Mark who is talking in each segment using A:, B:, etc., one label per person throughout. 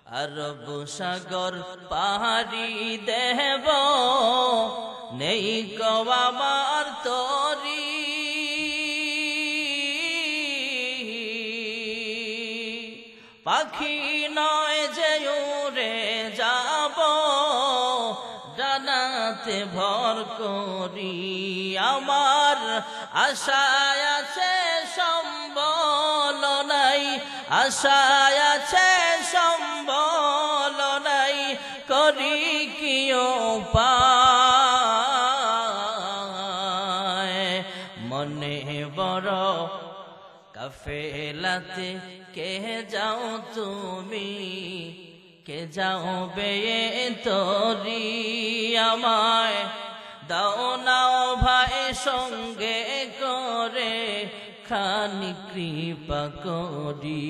A: আরব সাগর পাহাড়ি দেব নেই কো আমার তরি, পাখি নয় যে উড়ে যাব ডানাতে ভর করি, আমার আশায় আছে সম্বল নাই, আশায় আছে সম্বল নাই, করি কি উপায়, মনে বড় কাফেলাতে কে যাও তুমি, কে যাও বে তরি, আমায় দাও নাও ভাই সঙ্গে করে খানি কৃপা করি,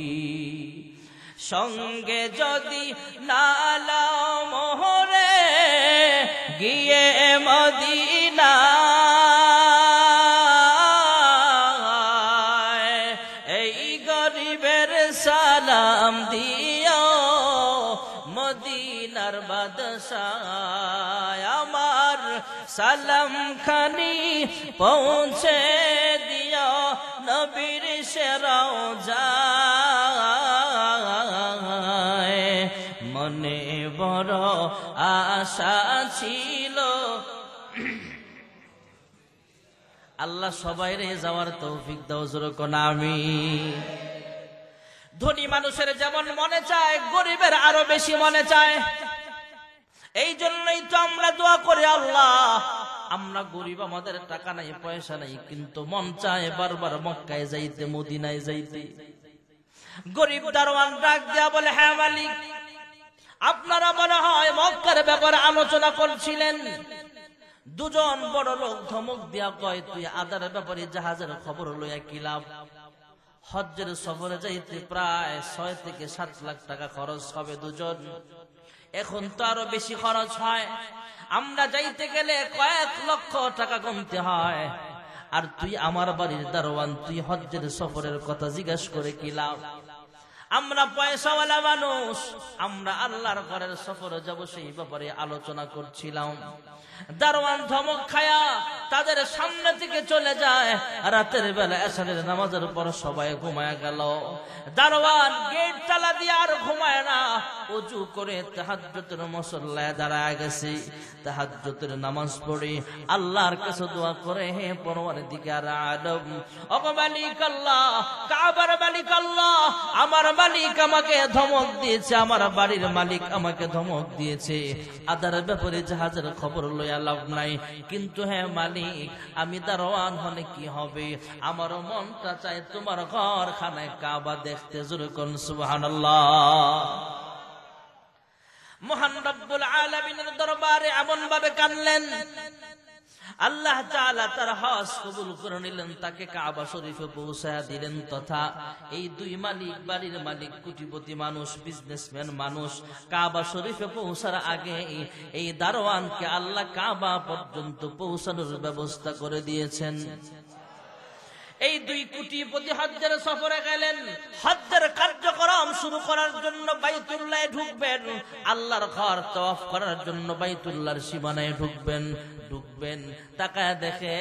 A: সঙ্গে যদি নালাও মোহরে গিয়ে মদিনা, এই গরিবের সালাম দিও মদিনার বাদশাহ, আমার সালাম খানি পৌঁছে দিও নবীর সে রওজায়, মনে বড় আশা ছিল। আল্লাহ সবাইরে যাওয়ার তৌফিক দাও, জোরে কোন আমিন। ধনী মানুষের যেমন মনে চায়, গরিবের আরো বেশি মনে চায়। এই জন্যই তো আমরা দোয়া করি, আল্লাহ আমরা গরিব, আমাদের টাকা নাই পয়সা নাই, কিন্তু মন চায় বারবার মক্কায় যাইতে, মদিনায় যাইতে। গরিব দারোয়ান ডাক দেয়া বলে, হ্যাঁ মালিক, আপনারা মনে হয় মক্কার ব্যাপারে আলোচনা করছিলেন। দুজন বড় লোক ধমক দিয়া কয়, তুই আদার ব্যাপারে জাহাজের খবর লইয়া কি লাভ? হজ্জের সফরে যাইতে প্রায় 6 থেকে 7 লাখ টাকা খরচ হবে দুজন, এখন তো আরো বেশি খরচ হয়, আমরা যাইতে গেলে কয়েক লক্ষ টাকা কমতে হয়, আর তুই আমার বাড়ির দারোয়ান, তুই হজ্জের সফরের কথা জিজ্ঞাসা করে কি লাভ? আমরা পয়সাওয়ালা মানুষ, আমরা আল্লাহর ঘরের সফরে যাব, সেই ব্যাপারে আলোচনা করছিলাম। দারোয়ান ধমক খায়া তাদের সামনে থেকে চলে যায়। রাতের বেলা এশারের নামাজের পর সবাই ঘুমায় গেল। দারোয়ান গেট তালা দিয়ে আর ঘুমায় না, ওযু করে তাহাজ্জুদের মুসল্লায় দাঁড়ায় গেছে। তাহাজ্জুদের নামাজ পড়ে আল্লাহর কাছে দোয়া করে, হে পরওয়ারদিগার আলম, ওগো মালিক আল্লাহ, কাবার মালিক আল্লাহ, আমার মালিক আমাকে ধমক দিয়েছে, আমার বাড়ির মালিক আমাকে ধমক দিয়েছে, আদার ব্যাপারে জাহাজের খবর লইয়া লাভ নাই, কিন্তু হ্যাঁ মালিক, আমি দারোয়ান হলে কি হবে? আমার মনটা চায় তোমার ঘর খানায় কাবা দেখতে। জোরে কোন সুবহানাল্লাহ। মহান রব্বুল আলামিনের দরবারে এমন ভাবে কাঁদলেন, আল্লাহ তাআলা তার হজ কবুল করে নিলেন, তাকে কাবা শরীফে পৌঁছায়া দিলেন। তথা এই দুই মালিক, বাড়ির মালিক কোটিপতি মানুষ, বিজনেসম্যান মানুষ, কাবা শরীফে পৌঁছার আগে এই দারোয়ানকে আল্লাহ কাবা পর্যন্ত পৌঁছানোর ব্যবস্থা করে দিয়েছেন। এই দুই কোটিপতি হজ্জের সফরে গেলেন। হজ্জের কার্যক্রম শুরু করার জন্য বাইতুল্লাহে ঢুকবেন, আল্লাহর ঘর তওয়াফ করার জন্য বাইতুল্লাহর সীমানায় ঢুকবেন। তাকায় দেখে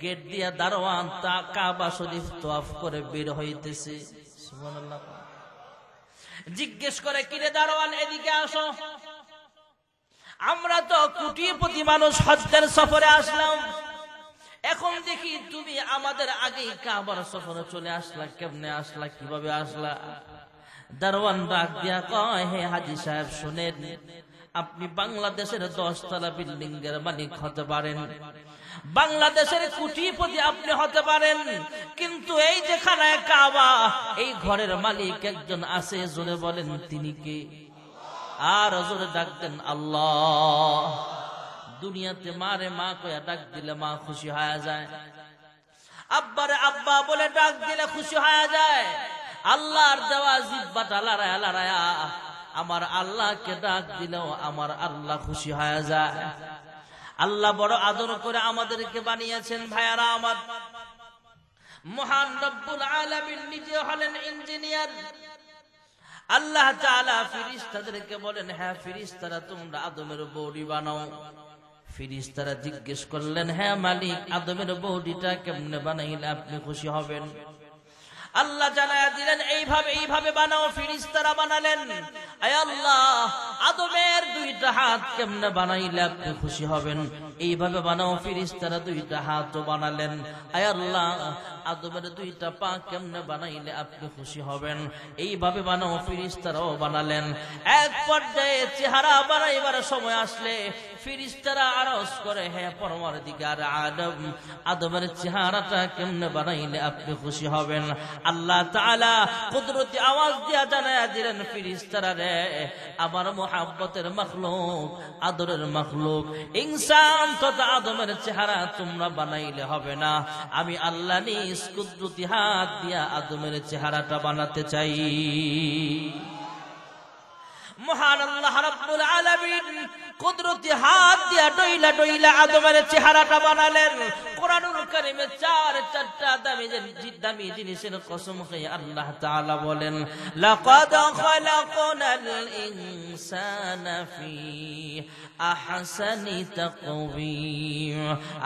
A: গেট দিয়া দারোয়ান তা কাবা শরীফ তওয়াফ করে বের হইতেছে। সুবহানাল্লাহ। জিজ্ঞেস করে, কিরে দারোয়ান, এদিকে আসো, আমরা তো কোটিপতি মানুষ, হজ্জের সফরে আসলাম, এখন দেখি তুমি আমাদের আগেই কাবার সফরে চলে আসলা, কেমনে আসলা, কিভাবে আসলা? দারোয়ান ডাক দিয়া কয়, হে হাজী সাহেব শুনেন, আপনি বাংলাদেশের 10 তলা বিল্ডিং এর মালিক হতে পারেন, বাংলাদেশের কোটিপতি আপনি হতে পারেন, কিন্তু এই যেখানে কাবা, এই ঘরের মালিক একজন আছে, জোরে বলেন তিনি কে? আর জোরে ডাক দেন আল্লাহ। দুনিয়াতে মারে মা কয়া ডাক দিলে মা খুশি হয়ে যায়, আব্বারে আব্বা বলে ডাক দিলে খুশি হয়ে যায়। আল্লাহর দেওয়া জিহ্বাটা লড়ায়া লড়ায়া আমার আল্লাহকে ডাক দিলেও আমার আল্লাহ খুশি হয়ে যায়। আল্লাহ বড় আদর করে আমাদেরকে বানিয়েছেন। ভাইয়ারা আমার, মহান রব্বুল আলামিন নিজে হলেন ইঞ্জিনিয়ার, আল্লাহ তাআলা ফেরেশতাদেরকে বলেন, হ্যাঁ ফেরেশতারা তোমরা আদমের বডি বানাও। ফেরেশতারা জিজ্ঞেস করলেন, হ্যাঁ মালিক, আদমের বডিটা কেমনে বানাইলে আপনি খুশি হবেন? আল্লাহ জানায়া দিলেন, এইভাবে বানাও। ফেরেশতারা বানালেন, আয় আল্লাহ, আদমের দুইটা হাত কেমনে বানাইলে আপনি খুশি হবেন? এইভাবে বানাও। ফেরেশতারা দুইটা হাতও বানালেন। আয় আল্লাহ, আদমের দুইটা পা কেমনে বানাইলে আপনি খুশি হবেন? এইভাবে বানাও। ফেরেশতারাও বানালেন। এক পর্যায়ে চেহারা বানাইবার সময় আসলে ফেরেশতারা আরজ করে, হে পরওয়ারদিগার আলম, আদমের চেহারাটা কেমনে বানাইলে আপনি খুশি হবেন? আল্লাহ তাআলা কুদরতি আওয়াজ দিয়া জানায়া দিলেন, ফেরেশতারা রে, আমার মুহাব্বতের মাখলুক, আদরের মাখলুক ইনসান তথা আদমের চেহারা তোমরা বানাইলে হবে না। আমি আল্লাহ নিজ কুদরতি হাত দিয়া আদমের চেহারাটা বানাতে চাই। মহান আল্লাহ রাব্বুল আলামিন কুদরতি হাত দিয়া ডইলা ডইলা আদমের চেহারাটা বানালেন। কোরআনুল কারীমে চারটা দামি জিনিসের কসম খেয়ে আল্লাহ তাআলা বলেন, লাকাদ খালাকনাল ইনসানা ফি আহসানি তাকওয়িম।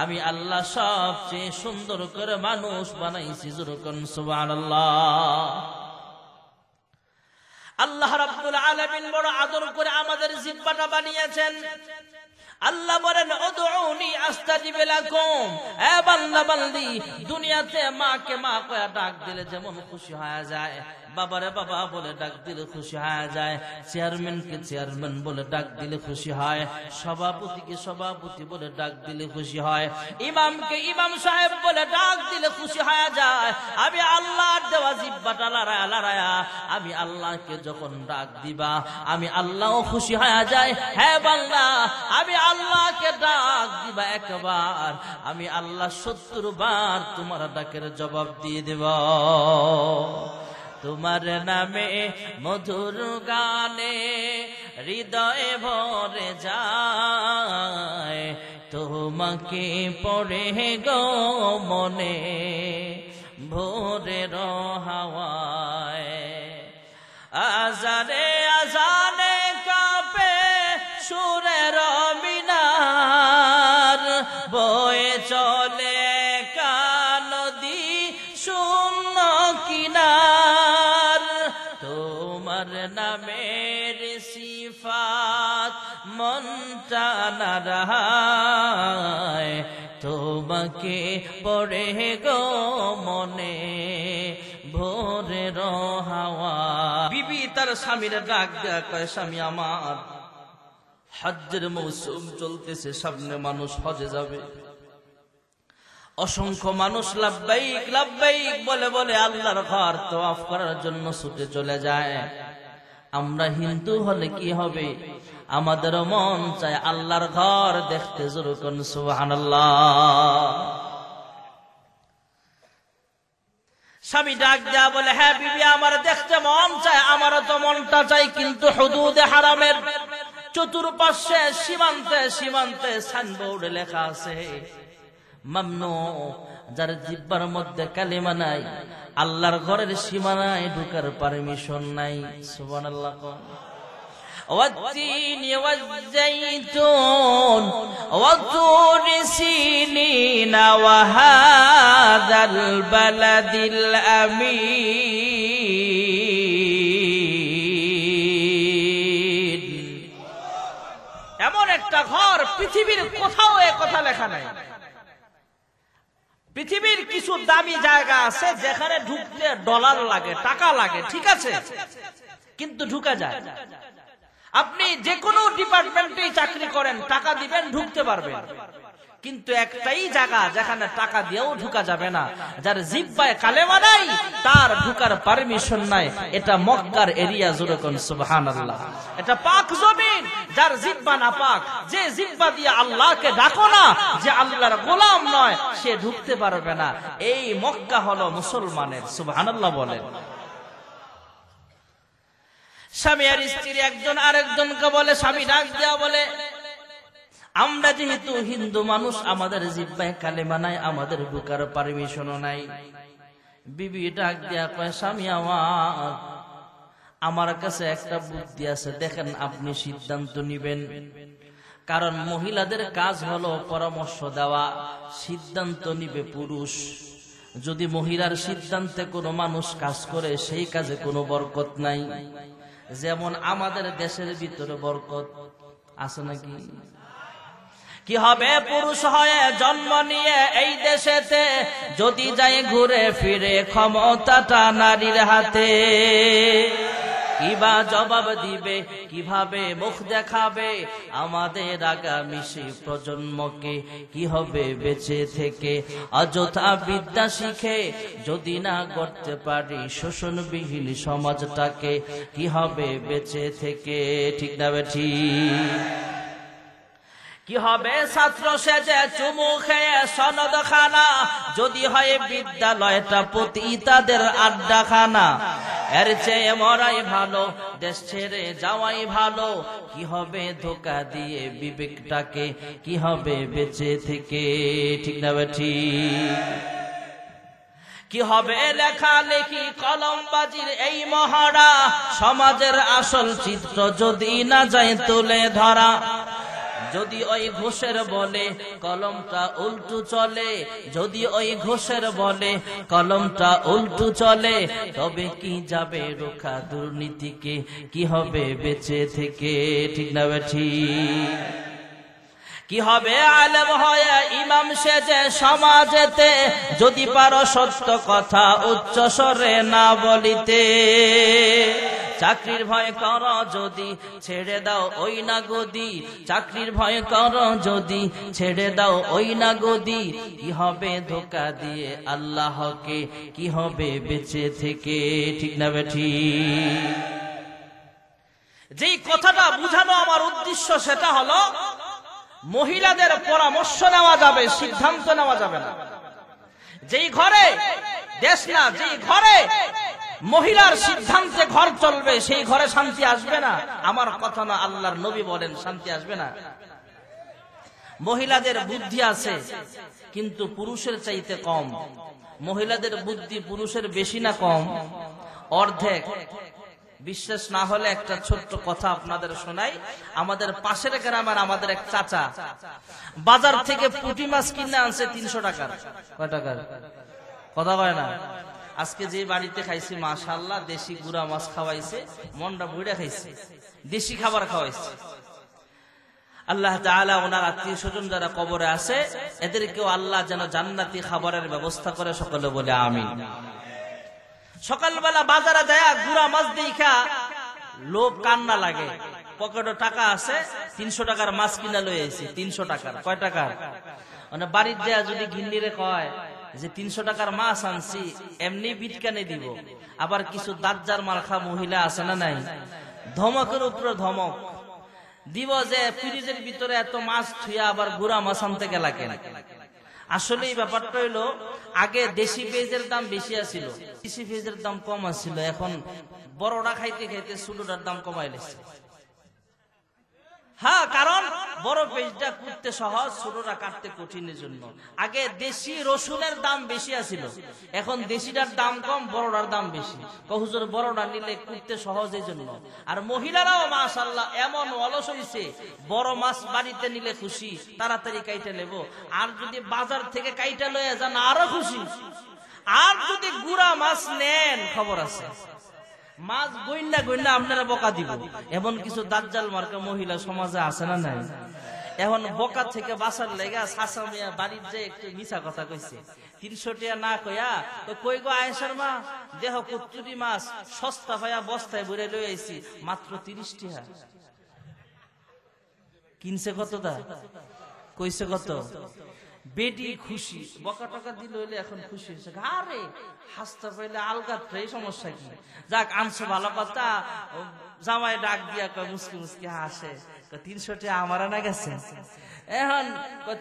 A: আমি আল্লাহ সবচেয়ে সুন্দর করে মানুষ বানাইছি। যুরকুন সুবহানাল্লাহ। আল্লাহ রাব্বুল আলামিন বড় আদর করে আমাদের জিহ্বাটা বানিয়েছেন। আল্লাহ বলেন, উদউনি আস্তাজিব লাকুম। এ বান্দা বান্দি, দুনিয়াতে মাকে মা কয়া ডাক দিলে যেমন খুশি হয়ে যায়, বাবারে বাবা বলে ডাক দিলে খুশি হয়ে যায়, চেয়ারম্যানকে চেয়ারম্যান বলে ডাক দিলে খুশি হয়, সভাপতিকে সভাপতি বলে ডাক দিলে খুশি হয়, ইমামকে ইমাম সাহেব বলে ডাক দিলে খুশি হয়ে যায়। আমি আল্লাহর দেওয়া জিহ্বাটা লড়ায়া লড়ায়া আমি আল্লাহকে যখন ডাক দিবা, আমি আল্লাহও খুশি হয়ে যায়। হ্যাঁ বান্দা, আমি আল্লাহকে ডাক দিবা একবার, আমি আল্লাহ 70 বার তোমার ডাকের জবাব দিয়ে দেব। তোমার নামে মধুর গানে হৃদয়ে ভরে যায়, তোমাকে পড়ে গো মনে ভোরের হাওয়ায়। আজানে আজানে কাঁপে সুরের মিনার, বয়ে চলে কানদী শূন্য কিনার। তোমার নামের সিফাত মনটা নারায়, তোমাকে পড়ে গো মনে ভোরের হাওয়া। বিবি তার স্বামীর ডাক দেয়া কয়, স্বামী আমার, হজ্জের মৌসুম চলতেছে, সামনে মানুষ হজে যাবে, অসংখ্য মানুষ লাব্বাইক লাব্বাইক বলে বলে আল্লাহর ঘর তওয়াফ করার জন্য ছুটে চলে যায়। আমরা হিন্দু হলে কি হবে, আমাদের মন চায় আল্লাহর ঘর দেখতে। যুরকুন সুবহানাল্লাহ। স্বামী ডাক দেয়া বলে, হ্যাঁ বিবি, আমার দেখতে মন চায়, আমারও তো মনটা চাই, কিন্তু হুদুদে হারামের চতুর্পাশে সীমান্তে সীমান্তে সাইনবোর্ডে লেখা আছে মামনু। যার জিহ্বার মধ্যে কালিমা নাই, আল্লাহর ঘরের সীমানায় ঢোকার পারমিশন নাই। সুবহানাল্লাহ। والتين والزيتون والطور سينين وهذا البلد الأمين। এমন একটা ঘর পৃথিবীর কোথাও এ কথা লেখা নাই। পৃথিবীর কিছু দামি জায়গা আছে যেখানে ঢুকতে ডলার লাগে, টাকা লাগে, ঠিক আছে, কিন্তু ঢুকা যায়। আপনি যে কোনো ডিপার্টমেন্টে চাকরি করেন, টাকা দিবেন, ঢুকতে পারবেন। কিন্তু একটাই জায়গা যেখানে টাকা দিয়েও ঢুকা যাবে না, যার জিহ্বায় কালেমা নাই তার ঢুকার পারমিশন নাই। এটা মক্কার এরিয়া। যুরকুন সুবহানাল্লাহ। এটা পাক জমিন। যার জিহ্বা না পাক, যে জিহ্বা দিয়ে আল্লাহকে ডাকো না, যে আল্লাহর গোলাম নয়, সে ঢুকতে পারবে না। এই মক্কা হলো মুসলমানের। সুবহানাল্লাহ বলেন। স্বামী আর স্ত্রী একজন আরেকজনকে বলে, স্বামী ডাক দেয়া বলে, আমরা যেহেতু হিন্দু মানুষ, আমাদের জিহ্বায় কালেমা নাই, আমাদের ঢোকার পারমিশনও নাই। বিবি ডাক দেয়া কয়, স্বামী আমার, আমার কাছে একটা বুদ্ধি আছে, দেখেন আপনি সিদ্ধান্ত নিবেন। কারণ মহিলাদের কাজ হলো পরামর্শ দেওয়া, সিদ্ধান্ত নিবে পুরুষ। যদি মহিলার সিদ্ধান্তে কোনো মানুষ কাজ করে সেই কাজে কোনো বরকত নাই। যেমন আমাদের দেশের ভিতরে বরকত আছে নাকি? কি হবে পুরুষ হয়ে জন্ম নিয়ে এই দেশেতে, যদি যায় ঘুরে ফিরে ক্ষমতাটা নারীর হাতে। কিবা জবাব দিবে, কিভাবে মুখ দেখাবে আমাদের আগামী সেই প্রজন্মকে? কি হবে বেঁচে থেকে অযথা বিদ্যা শিখে যদি না করতে পারি শোষণবিহীন সমাজটাকে? কি হবে বেঁচে থেকে? ঠিক না বেঠিক? কি হবে ছাত্র সেজে চুমু খেয়ে সনদ খানা, যদি হয় বিদ্যালয়টা প্রতি তাদের আড্ডাখানা? এর চেয়ে মরাই ভালো, দেশ ছেড়ে যাওয়াই ভালো। কি হবে ধোকা দিয়ে বিবেকটাকে? কি হবে বেঁচে থেকে? ঠিক না বেঠিক? কি হবে লেখালেখি কলমবাজির এই মহড়া, সমাজের আসল চিত্র যদি না যায় তুলে ধরা? যদি ওই ঘোষের বলে কলমটা উল্টো চলে, যদি ওই ঘোষের বলে কলমটা উল্টো চলে, তবে কি যাবে রোখা দুর্নীতিকে? কি হবে বেঁচে থেকে? ঠিক না বেঠিক? কি হবে আলেম হয়ে ইমাম সেজে সমাজেতে, যদি পারো সত্য কথা উচ্চ স্বরে না বলিতে? চাকরির ভয় কর যদি ছেড়ে দাও ওই না গদি, চাকরির ভয় কর যদি ছেড়ে দাও ওই না গদি। কি হবে ধোকা দিয়ে আল্লাহকে? কি হবে বেঁচে থেকে? ঠিক না বেঠিক? যেই কথাটা বুঝানো আমার উদ্দেশ্য সেটা হলো মহিলাদের পরামর্শ নেওয়া যাবে, সিদ্ধান্ত নেওয়া যাবে না। যেই ঘরে দেশ না, যেই ঘরে মহিলার সিদ্ধান্তে ঘর চলবে সেই ঘরে শান্তি আসবে না। আমার কথা না, আল্লাহর নবী বলেন শান্তি আসবে না। মহিলাদের বুদ্ধি আছে কিন্তু পুরুষের চাইতে কম। মহিলাদের বুদ্ধি পুরুষের বেশি না কম? অর্ধেক। বিশ্বাস না হলে একটা ছোট্ট কথা আপনাদের শোনাই। আমাদের পাশের গ্রামের আমাদের এক চাচা বাজার থেকে পুঁটি মাছ কিনে আনছে 300 টাকার। কয় টাকার? কথা কয় না। আজকে যে বাড়িতে খাইছি মাশাআল্লাহ দেশি গুড়া মাছ খাওয়াইছে, মনটা ভরে খাইছে, দেশি খাবার খাওয়াইছে। আল্লাহ তাআলা ওনার আত্মীয় স্বজন যারা কবরে আছে এদেরকেও আল্লাহ যেন জান্নাতি খাবারের ব্যবস্থা করে, সকলে বলে আমিন। সকালবেলা বাজারে যায় গুড়া মাছ দেখা লোভ কান্না লাগে, পকেটে টাকা আছে, 300 টাকার মাছ কিনা লয়ে আইছে। 300 টাকার। কয় টাকার? মানে বাড়ির দেয়া যদি ঘিন্নিরে কয় যে 300 টাকার মাছ আনছি, এমনি বিটকানে দিব। আবার কিছু দাজ্জার মার্কা মহিলা আছে না নাই, ধমকের উপরে ধমক দিব যে ফ্রিজের ভিতরে এত মাছ থুয়া আবার গুড়া মাছ আনতে গেলা কেন? আসলে এই ব্যাপারটা হইলো আগে দেশি পেঁয়াজের দাম বেশি আছিল, দেশি পেঁয়াজের দাম কম আছিল। এখন বড়টা খাইতে খাইতে ছোটটার দাম কমাই লেছে। হ্যাঁ, কারণ বড় পেঁয়াজটা কুটতে সহজ, ছোটটা কাটতে কঠিনের জন্য। আগে দেশি রসুনের দাম বেশি আছিল, এখন দেশিটার দাম কম, বড়টার দাম বেশি। হুজুর বড়টা নিলে কুটতে সহজ এই জন্য। আর মহিলারাও মাশাআল্লাহ এমন অলস হইছে, বড় মাছ বাড়িতে নিলে খুশি, তাড়াতাড়ি কাইটা নেব। আর যদি বাজার থেকে কাইটা লয়ে যান আরো খুশি। আর যদি গুড়া মাছ নেন খবর আছে, মাছ গইন্না গইন্না আপনারা বকা দিব। এমন কিছু দাজ্জাল মার্কা মহিলা সমাজে আছে না নাই? এখন বকা থেকে বাঁচার লেগা শাসা মিয়া বাড়ির যে একটু মিছা কথা কইছে, 300 টাকা না কইয়া তো কই গো আয়েশার মা দেহ কুচুরি মাছ সস্তা ভাইয়া বস্তায় ভরে লই আইছি মাত্র 30 টাকা। কিনছে কত দা? কইছে কত? বেটি খুশি, বকা টকা দিল হইলে এখন খুশি হয়েছে। আরে হাসতে পাইলে আলগাত্রে সমস্যা কি? যাক আনছো ভালো কথা। জামাই ডাক দিয়া কয় মুসকি মুসকি হাসে, 300 টাকা আমার না গেছে। এখন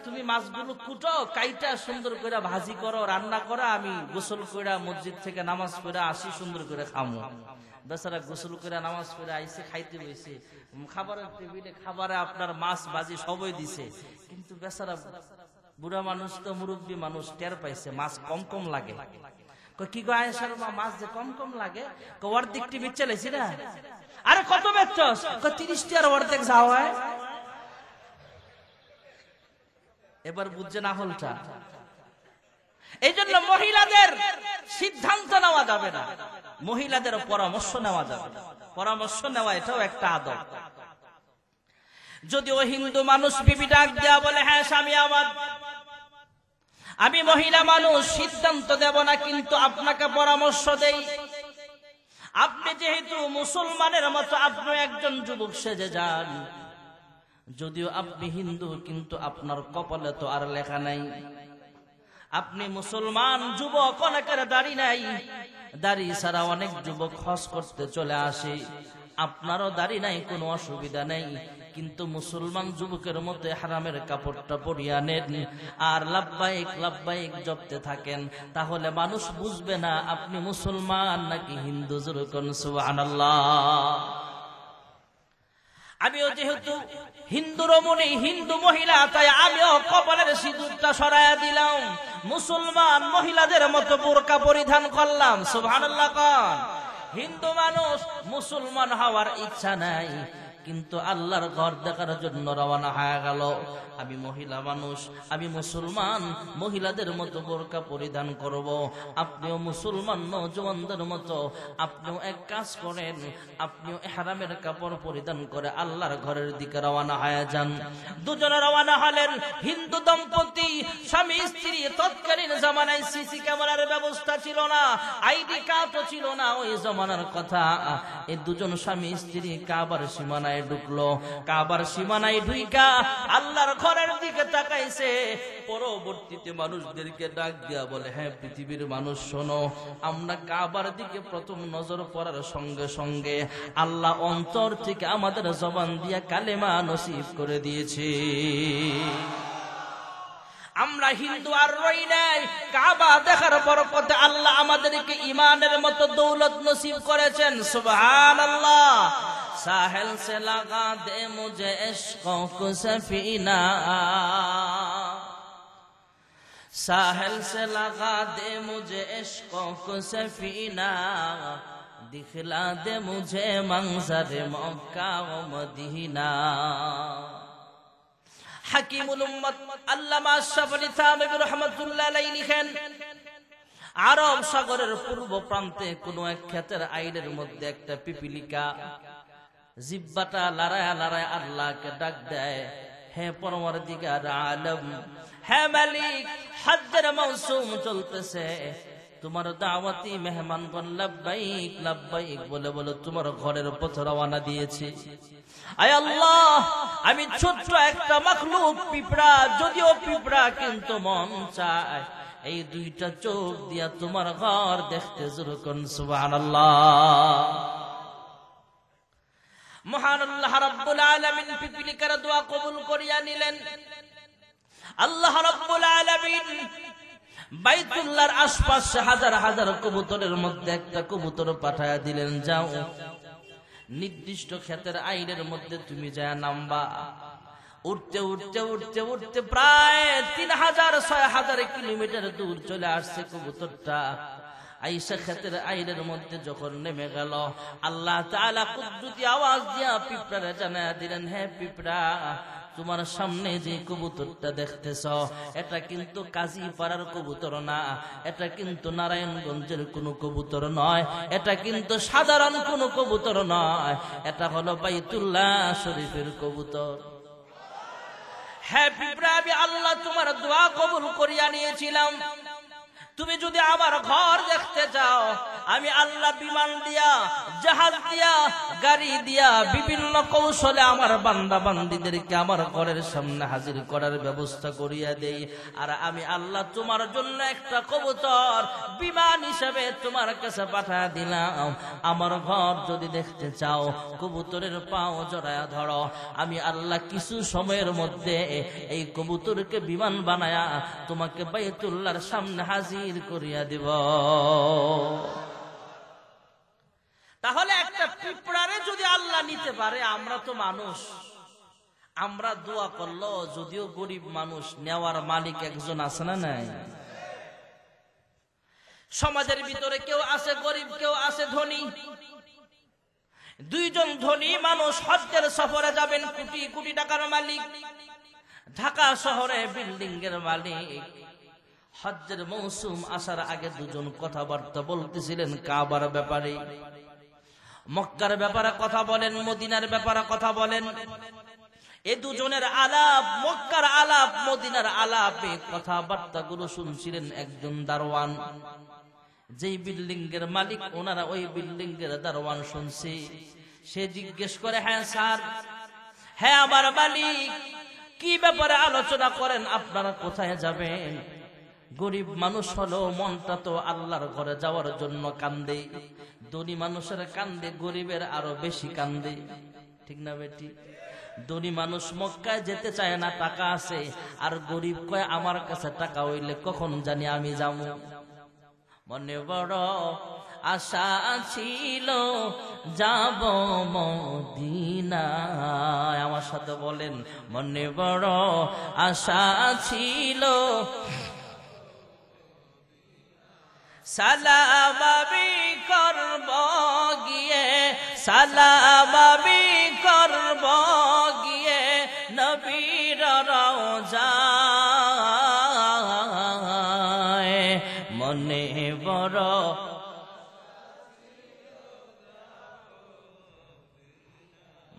A: তুমি মাছগুলো কুটো, কাইটা সুন্দর করে ভাজি করো, রান্না করো, আমি গোসল করে মসজিদ থেকে নামাজ পড়ে আসি, সুন্দর করে খামো। বেচারা গোসল করে নামাজ পড়ে আইসে, খাইতে বইছে, খাবারের টেবিলে খাবারে আপনার মাছ ভাজি সবই দিছে, কিন্তু বেচারা বুড়া মানুষ তো মুরব্বী মানুষ টের পাইছে মাছ কম কম লাগে। কি গো আয়েশার মা, মাছ যে কম কম লাগে, অর্ধেক টিভি চালাইছি না। আরে কত বেচছস? 30টি আর অর্ধেক যাও হয়। এবার বুঝছে না হলটা। এই জন্য মহিলাদের সিদ্ধান্ত নেওয়া যাবে না, মহিলাদের পরামর্শ নেওয়া যাবে না। পরামর্শ নেওয়া এটাও একটা আদব। যদিও হিন্দু মানুষ বিবি ডাক দেয়া বলে, হ্যাঁ স্বামী আমার, আমি মহিলা মানুষ, সিদ্ধান্ত দেব না, কিন্তু আপনাকে পরামর্শ দেই। আপনি যেহেতু মুসলমানের মতো আপনি একজন যুবক সেজে যান, যদিও আপনি হিন্দু কিন্তু আপনার কপালে তো আর লেখা নাই আপনি মুসলমান। যুবক অনেকের দাড়ি নাই, দাড়ি ছাড়া অনেক যুবক হজ করতে চলে আসে। আপনারও দাড়ি নাই, কোনো অসুবিধা নেই, কিন্তু মুসলমান যুবকের মধ্যে হারামের কাপড়টা পরিয়া নেন আর লাব্বাইক লাব্বাইক জপতে থাকেন, তাহলে মানুষ বুঝবে না আপনি মুসলমান নাকি হিন্দু। যেরকম সুবহানাল্লাহ। আমিও যেহেতু হিন্দু রমণী, হিন্দু মহিলা, তাই আমিও কপালের সিঁদুরটা সরাইয়া দিলাম, মুসলমান মহিলাদের মতো বোরকা পরিধান করলাম। সুবহানাল্লাহ কোন। হিন্দু মানুষ, মুসলমান হওয়ার ইচ্ছা নাই, কিন্তু আল্লাহর ঘর দেখার জন্য রওনা হয়ে গেল। আমি মহিলা মানুষ, আমি মুসলমান, মহিলাদের মতো বোরকা পরিধান করব। আপনিও মুসলমান নওজওয়ানদের মতো আপনিও এক কাজ করেন, আপনিও ইহরামের কাপড় পরিধান করে আল্লাহর ঘরের দিকে রওনা হয়ে যান। দুজনে রওনা হলেন। হিন্দু দম্পতি, স্বামী স্ত্রী। তৎকালীন জামানায় সিসি ক্যামেরার ব্যবস্থা ছিল না, আইডি কার্ডও ছিল না ওই জামানার কথা। এই দুজন স্বামী স্ত্রী কাবার সীমানায় ঢুকলো। কাবার সীমানায় ঢুইকা আল্লাহর ঘরের দিকে তাকাইছে। পরবর্তীতে মানুষদেরকে ডাক দিয়া বলে, হ্যাঁ পৃথিবীর মানুষ শোনো, আমরা কাবার দিকে প্রথম নজর পড়ার সঙ্গে সঙ্গে আল্লাহ অন্তর থেকে আমাদের জবান দিয়া কালেমা নসিব করে দিয়েছে। আমরা হিন্দু আর রই নাই, কাবা দেখার বরকতে আল্লাহ আমাদেরকে ঈমানের মতো দৌলত নসিব করেছেন। সুবহানাল্লাহ। साहिल से लगा दे मुझे इश्क़ों को सफीना, साहिल से लगा दे मुझे इश्क़ों को सफीना, दिखला दे मुझे मंजर मक्का व मदीना। হাকিমুল উম্মত আল্লামা আশরাফ আলী থানভী রাহমাতুল্লাহ আলাইহি লিখেন, আরব সাগরের পূর্ব প্রান্তে কোন এক ক্ষেতের আইলের মধ্যে একটা পিপিলিকা জিহ্বাটা লড়ায়া লড়ায়া আল্লাহকে ডাক দেয়, হে পরওয়ারদিগার আলম, হে মালিক, হজ্জের মৌসুম চলতেছে, তোমার দাওয়াতি মেহমানগণ লাব্বাইক লাব্বাইক বলে বলে তোমার ঘরের পথে রওনা দিয়েছে। আয় আল্লাহ, আমি ছোট্ট একটা মাখলুক পিঁপড়া, যদিও পিঁপড়া কিন্তু মন চায় এই দুইটা চোখ দিয়া তোমার ঘর দেখতে। যেরকম সুবহানাল্লাহ। মহান আল্লাহ রাব্বুল আলামিন পিপিলিকার দোয়া কবুল করিয়া নিলেন। আল্লাহ রাব্বুল আলামিন বাইতুল্লাহর আশপাশে হাজার হাজার কবুতরের মধ্যে একটা কবুতর পাঠায়া দিলেন, যাও নির্দিষ্ট ক্ষেতের আইলের মধ্যে তুমি যায় নামবা। উঠতে উঠতে উঠতে উঠতে প্রায় 3000-6000 কিলোমিটার দূর চলে আসছে কবুতরটা। আইসা ক্ষেতের আইলের মধ্যে যখন নেমে গেল, আল্লাহ তাআলা কুদরতি আওয়াজ দিয়া পিঁপড়ারে জানায়া দিলেন, হে পিঁপড়া, তোমার সামনে যে কবুতরটা দেখতেছ এটা কিন্তু কাজীপাড়ার কবুতর না, এটা কিন্তু নারায়ণগঞ্জের কোনো কবুতর নয়, এটা কিন্তু সাধারণ কোনো কবুতর নয়, এটা হলো বাইতুল্লাহ শরীফের কবুতর। হ্যাঁ পিঁপড়া, আমি আল্লাহ তোমার দোয়া কবুল করিয়া নিয়েছিলাম। তুমি যদি আমার ঘর দেখতে চাও, আমি আল্লাহ বিমান দিয়া, জাহাজ দিয়া, গাড়ি দিয়া বিভিন্ন কৌশলে আমার বান্দা বান্দীদেরকে আমার ঘরের সামনে হাজির করার ব্যবস্থা করিয়া দেই। আর আমি আল্লাহ তোমার জন্য একটা কবুতর বিমান হিসেবে তোমার কাছে পাঠিয়ে দিলাম। আমার ঘর যদি দেখতে চাও, কবুতরের পাও জড়ায়া ধরো, আমি আল্লাহ কিছু সময়ের মধ্যে এই কবুতরকে বিমান বানায়া তোমাকে বাইতুল্লাহর সামনে হাজির করিয়া দিব। তাহলে একটা পিঁপড়ারে যদি আল্লাহ নিতে পারে, আমরা তো মানুষ, আমরা দোয়া করলো, যদিও গরিব মানুষ, নেওয়ার মালিক একজন আছে না নাই? সমাজের ভিতরে কেউ আছে গরিব, কেউ আছে ধনী। দুইজন ধনী মানুষ হজ্জের সফরে যাবেন, কোটি কোটি টাকার মালিক, ঢাকা শহরে বিল্ডিং এর মালিক। হজ্জের মৌসুম আসার আগে দুজন কথাবার্তা বলতেছিলেন কাবার ব্যাপারে, মক্কার ব্যাপারে কথা বলেন, মদিনার ব্যাপারে কথা বলেন। এ দুজনের আলাপ, মক্কার আলাপ, মদিনার আলাপে কথাবার্তাগুলো শুনছিলেন একজন দারওয়ান। যেই বিল্ডিং এর মালিক, ওনারা ওই বিল্ডিং এর দারওয়ান শুনছে। সে জিজ্ঞেস করে, হ্যাঁ স্যার, হ্যাঁ আমার মালিক, কি ব্যাপারে আলোচনা করেন, আপনারা কোথায় যাবেন? গরিব মানুষ হলো মনটা তো আল্লাহর ঘরে যাওয়ার জন্য কান্দে। ধনী মানুষের কান্দে, গরিবের আরো বেশি কান্দে, ঠিক না বেটি? ধনী মানুষ মক্কায় যেতে চায় না, টাকা আছে, আর গরিব কয় আমার কাছে টাকা হইলে কখন জানি আমি যাবো। মনে বড় আশা ছিল যাব মদিনায়। আমার সাথে বলেন, মনে বড় আশা ছিল সালাম আমি করব গিয়ে, সালাম আমি করব গিয়ে নবীর রওজায়। মনে বড়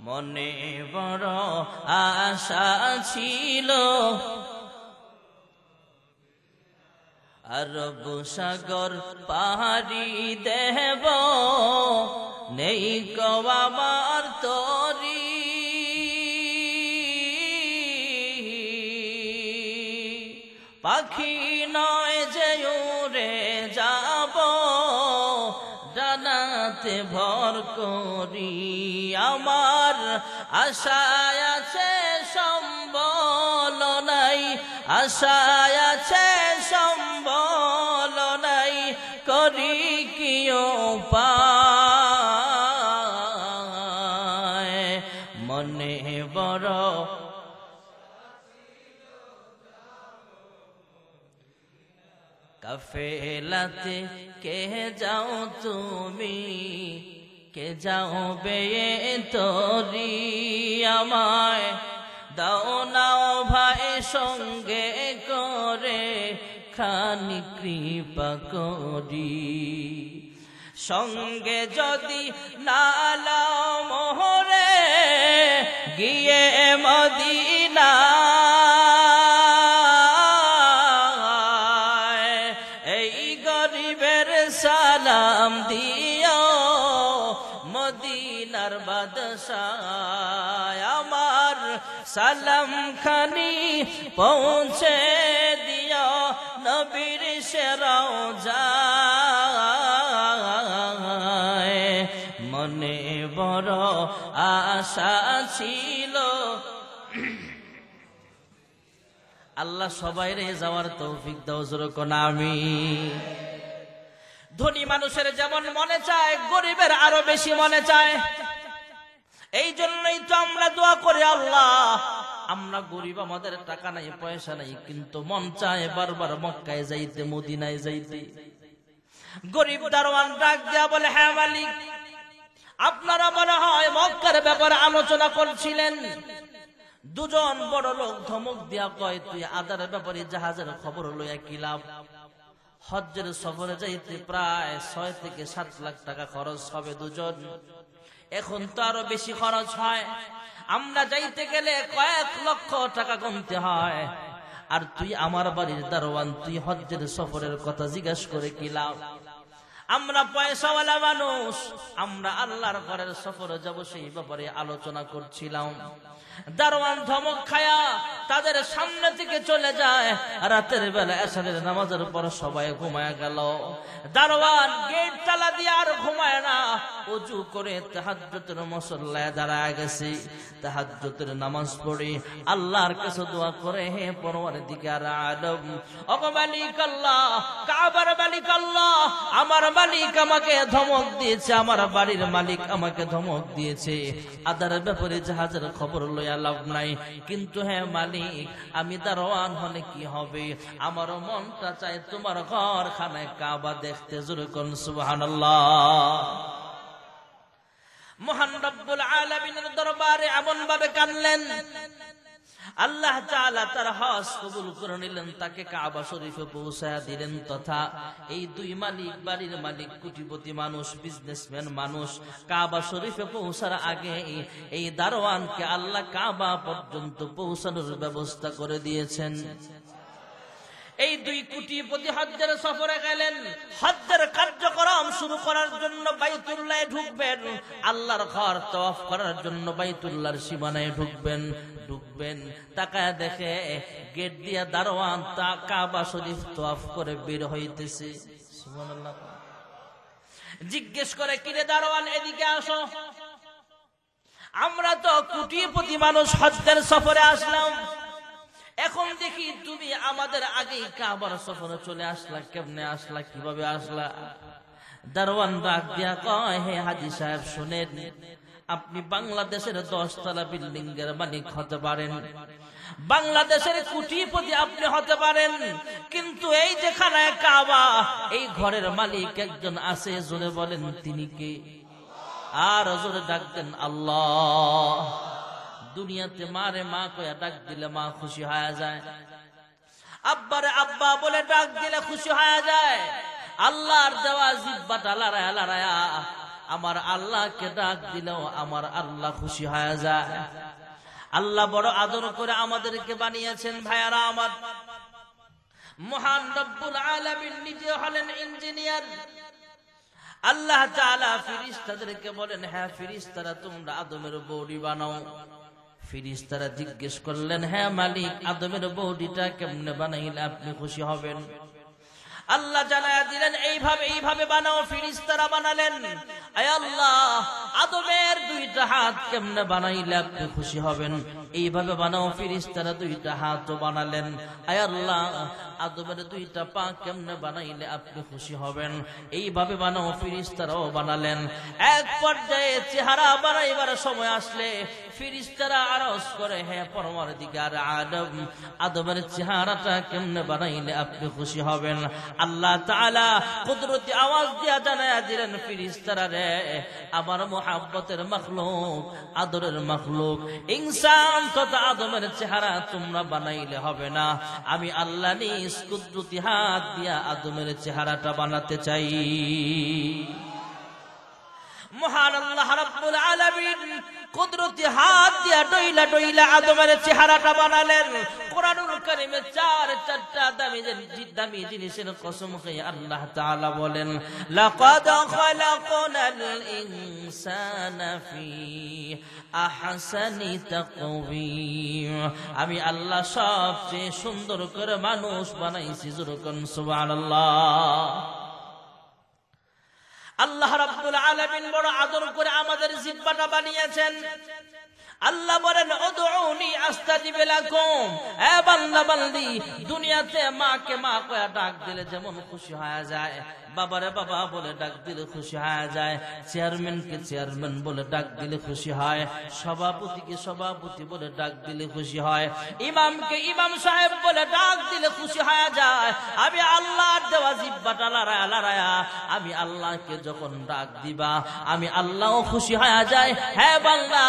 A: মনে বড় আশা ছিল আরব সাগর পাহাড়ি দেব, নেই গো আমার তরি। পাখি নয় যে উড়ে যাব, ডানাতে ভর করি। আমার আশায় আছে সম্বল নাই, আশায় আছে সম্বল নাই, করি কি উপায়। মনে বড় কাফেলাতে কে যাও তুমি, কে যাও বে তোরি। আমায় দাও নাও ভাই সঙ্গে করে, খানি কৃপা করি। সঙ্গে যদি না লাও মোহরে, গিয়ে মদিনা সালাম দিও মদিনার বাদশাহ। আমার সালাম খানি পৌঁছে দিও নবীর সে রওজায়। মনে বড় আশা ছিল। আল্লাহ সবাইরে যাওয়ার তৌফিক দাও, জোরে কোন আমিন। ধনী মানুষের যেমন মনে চায়, গরিবের আরো বেশি মনে চায়। এই জন্যই তো আমরা দোয়া করি, আল্লাহ আমরা গরিব, আমাদের টাকা নাই, পয়সা নাই, কিন্তু মন চায় বারবার মক্কায় যাইতে, মদিনায় যাইতে। গরিব দারওয়ান ডাক দেয়া বলে, হ্যাঁ মালিক, আপনারা মনে হয় মক্কার ব্যাপারে আলোচনা করছিলেন। দুজন বড় লোক ধমক দিয়া কয়, তুই আদার ব্যাপারে জাহাজের খবর লইয়া কি লাভ? হজ্জের সফরে যাইতে প্রায় 6 থেকে 7 লাখ টাকা খরচ হবে দুজন। এখন তো আরো বেশি খরচ হয়, আমরা যাইতে গেলে কয়েক লক্ষ টাকা গুনতে হয়। আর তুই আমার বাড়ির দারওয়ান, তুই হজ্জের সফরের কথা জিজ্ঞাসা করে কি লাভ? আমরা পয়সাওয়ালা মানুষ, আমরা আল্লাহর ঘরের সফরে যাব, সেই ব্যাপারে আলোচনা করছিলাম। দারওয়ান ধমক খায়া তাদের সামনে থেকে চলে যায়। রাতের বেলা এশারের নামাজের পর সবাই ঘুমায় গেল। দারওয়ান গেট তালা দিয়ে আর ঘুমায় না, ওযু করে তাহাজ্জুদের মুসল্লায় দাঁড়ায় গেছে। তাহাজ্জুদের নামাজ পড়ে আল্লাহর কাছে দোয়া করে, হে পরওয়ারদিগার আলম, ওগো মালিক আল্লাহ, কাবার মালিক আল্লাহ, আমার মালিক আমাকে ধমক দিয়েছে, আমার বাড়ির মালিক আমাকে ধমক দিয়েছে, আদার ব্যাপারে জাহাজের খবর লইয়া লাভ নাই, কিন্তু হ্যাঁ মালিক আমি দারোয়ান হলে কি হবে, আমার মনটা চাই তোমার ঘর খানায় কাবা দেখতে। জোরে কোন সুবহানাল্লাহ। মহান রব্বুল আলামিনের দরবারে এমন ভাবে কাঁদলেন, আল্লাহ তাআলা তার হজ কবুল করে নিলেন, তাকে কাবা শরীফে পৌঁছায়া দিলেন। তথা এই দুই মালিক, বাড়ির মালিক কোটিপতি মানুষ, বিজনেসম্যান মানুষ, কাবা শরীফে পৌঁছার আগে এই দারোয়ানকে আল্লাহ কাবা পর্যন্ত পৌঁছানোর ব্যবস্থা করে দিয়েছেন। এই দুই কোটিপতি হজ্জের সফরে গেলেন, হজ্জের কার্যক্রম শুরু করার জন্য বাইতুল্লাহে ঢুকবেন, আল্লাহর ঘর তওয়াফ করার জন্য বাইতুল্লাহর সীমানায় ঢুকবেন। তাকায় দেখে গেট দিয়া দারোয়ান তা কাবা শরীফ তওয়াফ করে বের হইতেছে। সুবহানাল্লাহ। জিজ্ঞেস করে, কিরে দারোয়ান এদিকে আসো, আমরা তো কোটিপতি মানুষ হজ্জের সফরে আসলাম, এখন দেখি তুমি আমাদের আগেই কাবার সফরে চলে আসলা, কেমনে আসলা, কিভাবে আসলা? দারোয়ান ডাক দিয়া কয়, হে হাজী সাহেব শুনেন, আপনি বাংলাদেশের 10 তলা বিল্ডিং এর মালিক হতে পারেন, বাংলাদেশের কোটিপতি আপনি হতে পারেন, কিন্তু এই যেখানে কাবা, এই ঘরের মালিক একজন আছে, জোরে বলেন তিনি কে? আর জোরে ডাক দেন আল্লাহ। দুনিয়াতে মারে মা কয়া ডাক দিলে মা খুশি হয়ে যায়, আব্বারে আব্বা বলে ডাক দিলে খুশি হয়ে যায়। আল্লাহর দেওয়া জিহ্বাটা লড়ায়া লড়ায়া আমার আল্লাহকে ডাক দিলেও আমার আল্লাহ খুশি হয়ে যায়। আল্লাহ বড় আদর করে আমাদেরকে বানিয়েছেন। ভাইয়ারা আমার, মহান রব্বুল আলামিন নিজে হলেন ইঞ্জিনিয়ার। আল্লাহ তাআলা ফেরেশতাদেরকে বলেন, হ্যাঁ ফেরেশতারা তোমরা আদমের বডি বানাও। ফেরেশতারা জিজ্ঞেস করলেন, হ্যাঁ মালিক আদমের বডিটা কেমনে বানাইলে আপনি খুশি হবেন? আল্লাহ জানায়া দিলেন, এইভাবে বানাও। ফেরেশতারা বানালেন, আয় আল্লাহ আদমের 2টা হাত কেমনে বানাইলে আপনি খুশি হবেন? এইভাবে বানাও। ফেরেশতারা 2টা হাতও বানালেন। আয় আল্লাহ আদমের 2টা পা কেমনে বানাইলে আপনি খুশি হবেন? এইভাবে বানাও। ফেরেশতারাও বানালেন। এক পর্যায়ে চেহারা বানাইবার সময় আসলে ফেরেশতারা আরজ করে, হে পরওয়ারদিগার আদম, আদমের চেহারাটা কেমনে বানাইলে আপনি খুশি হবেন? আল্লাহ তাআলা কুদরতি আওয়াজ দিয়া জানায়া দিলেন, ফেরেশতারা রে, আমার মুহাব্বতের মাখলুক, আদরের মাখলুক ইনসান তথা আদমের চেহারা তোমরা বানাইলে হবে না, আমি আল্লাহ নিজ কুদরতি হাত দিয়া আদমের চেহারাটা বানাতে চাই। মহান আল্লাহ রাব্বুল আলামিন কুদরতি হাত দিয়া ডইলা ডইলা আদমের চেহারাটা বানালেন। কোরআনুল কারীমে 4টা দামি জিনিসের কসম খেয়ে আল্লাহ তাআলা বলেন, লাকাদ খালাকনাল ইনসানা ফি আহসানি তাকওয়িম, আমি আল্লাহ সবচেয়ে সুন্দর করে মানুষ বানাইছি। যুরকুন সুবহানাল্লাহ। আল্লাহ রাব্বুল আলামিন বড় আদর করে আমাদের জিহ্বাটা বানিয়েছেন। আল্লাহ বলেন, উদউনি আস্তাজিব লাকুম। এ বান্দা বান্দি, দুনিয়াতে মাকে মা কয়া ডাক দিলে যেমন খুশি হয়ে যায়, বাবারে বাবা বলে ডাক দিলে খুশি হয়ে যায়, চেয়ারম্যানকে চেয়ারম্যান বলে ডাক দিলে খুশি হয়, সভাপতিকে সভাপতি বলে ডাক দিলে খুশি হয়, ইমামকে ইমাম সাহেব বলে ডাক দিলে খুশি হয়ে যায়। আমি আল্লাহর দেওয়া জিহ্বাটা লড়ায়া লড়ায়া আমি আল্লাহকে যখন ডাক দিবা, আমি আল্লাহও খুশি হয়ে যায়। হ্যাঁ বান্দা,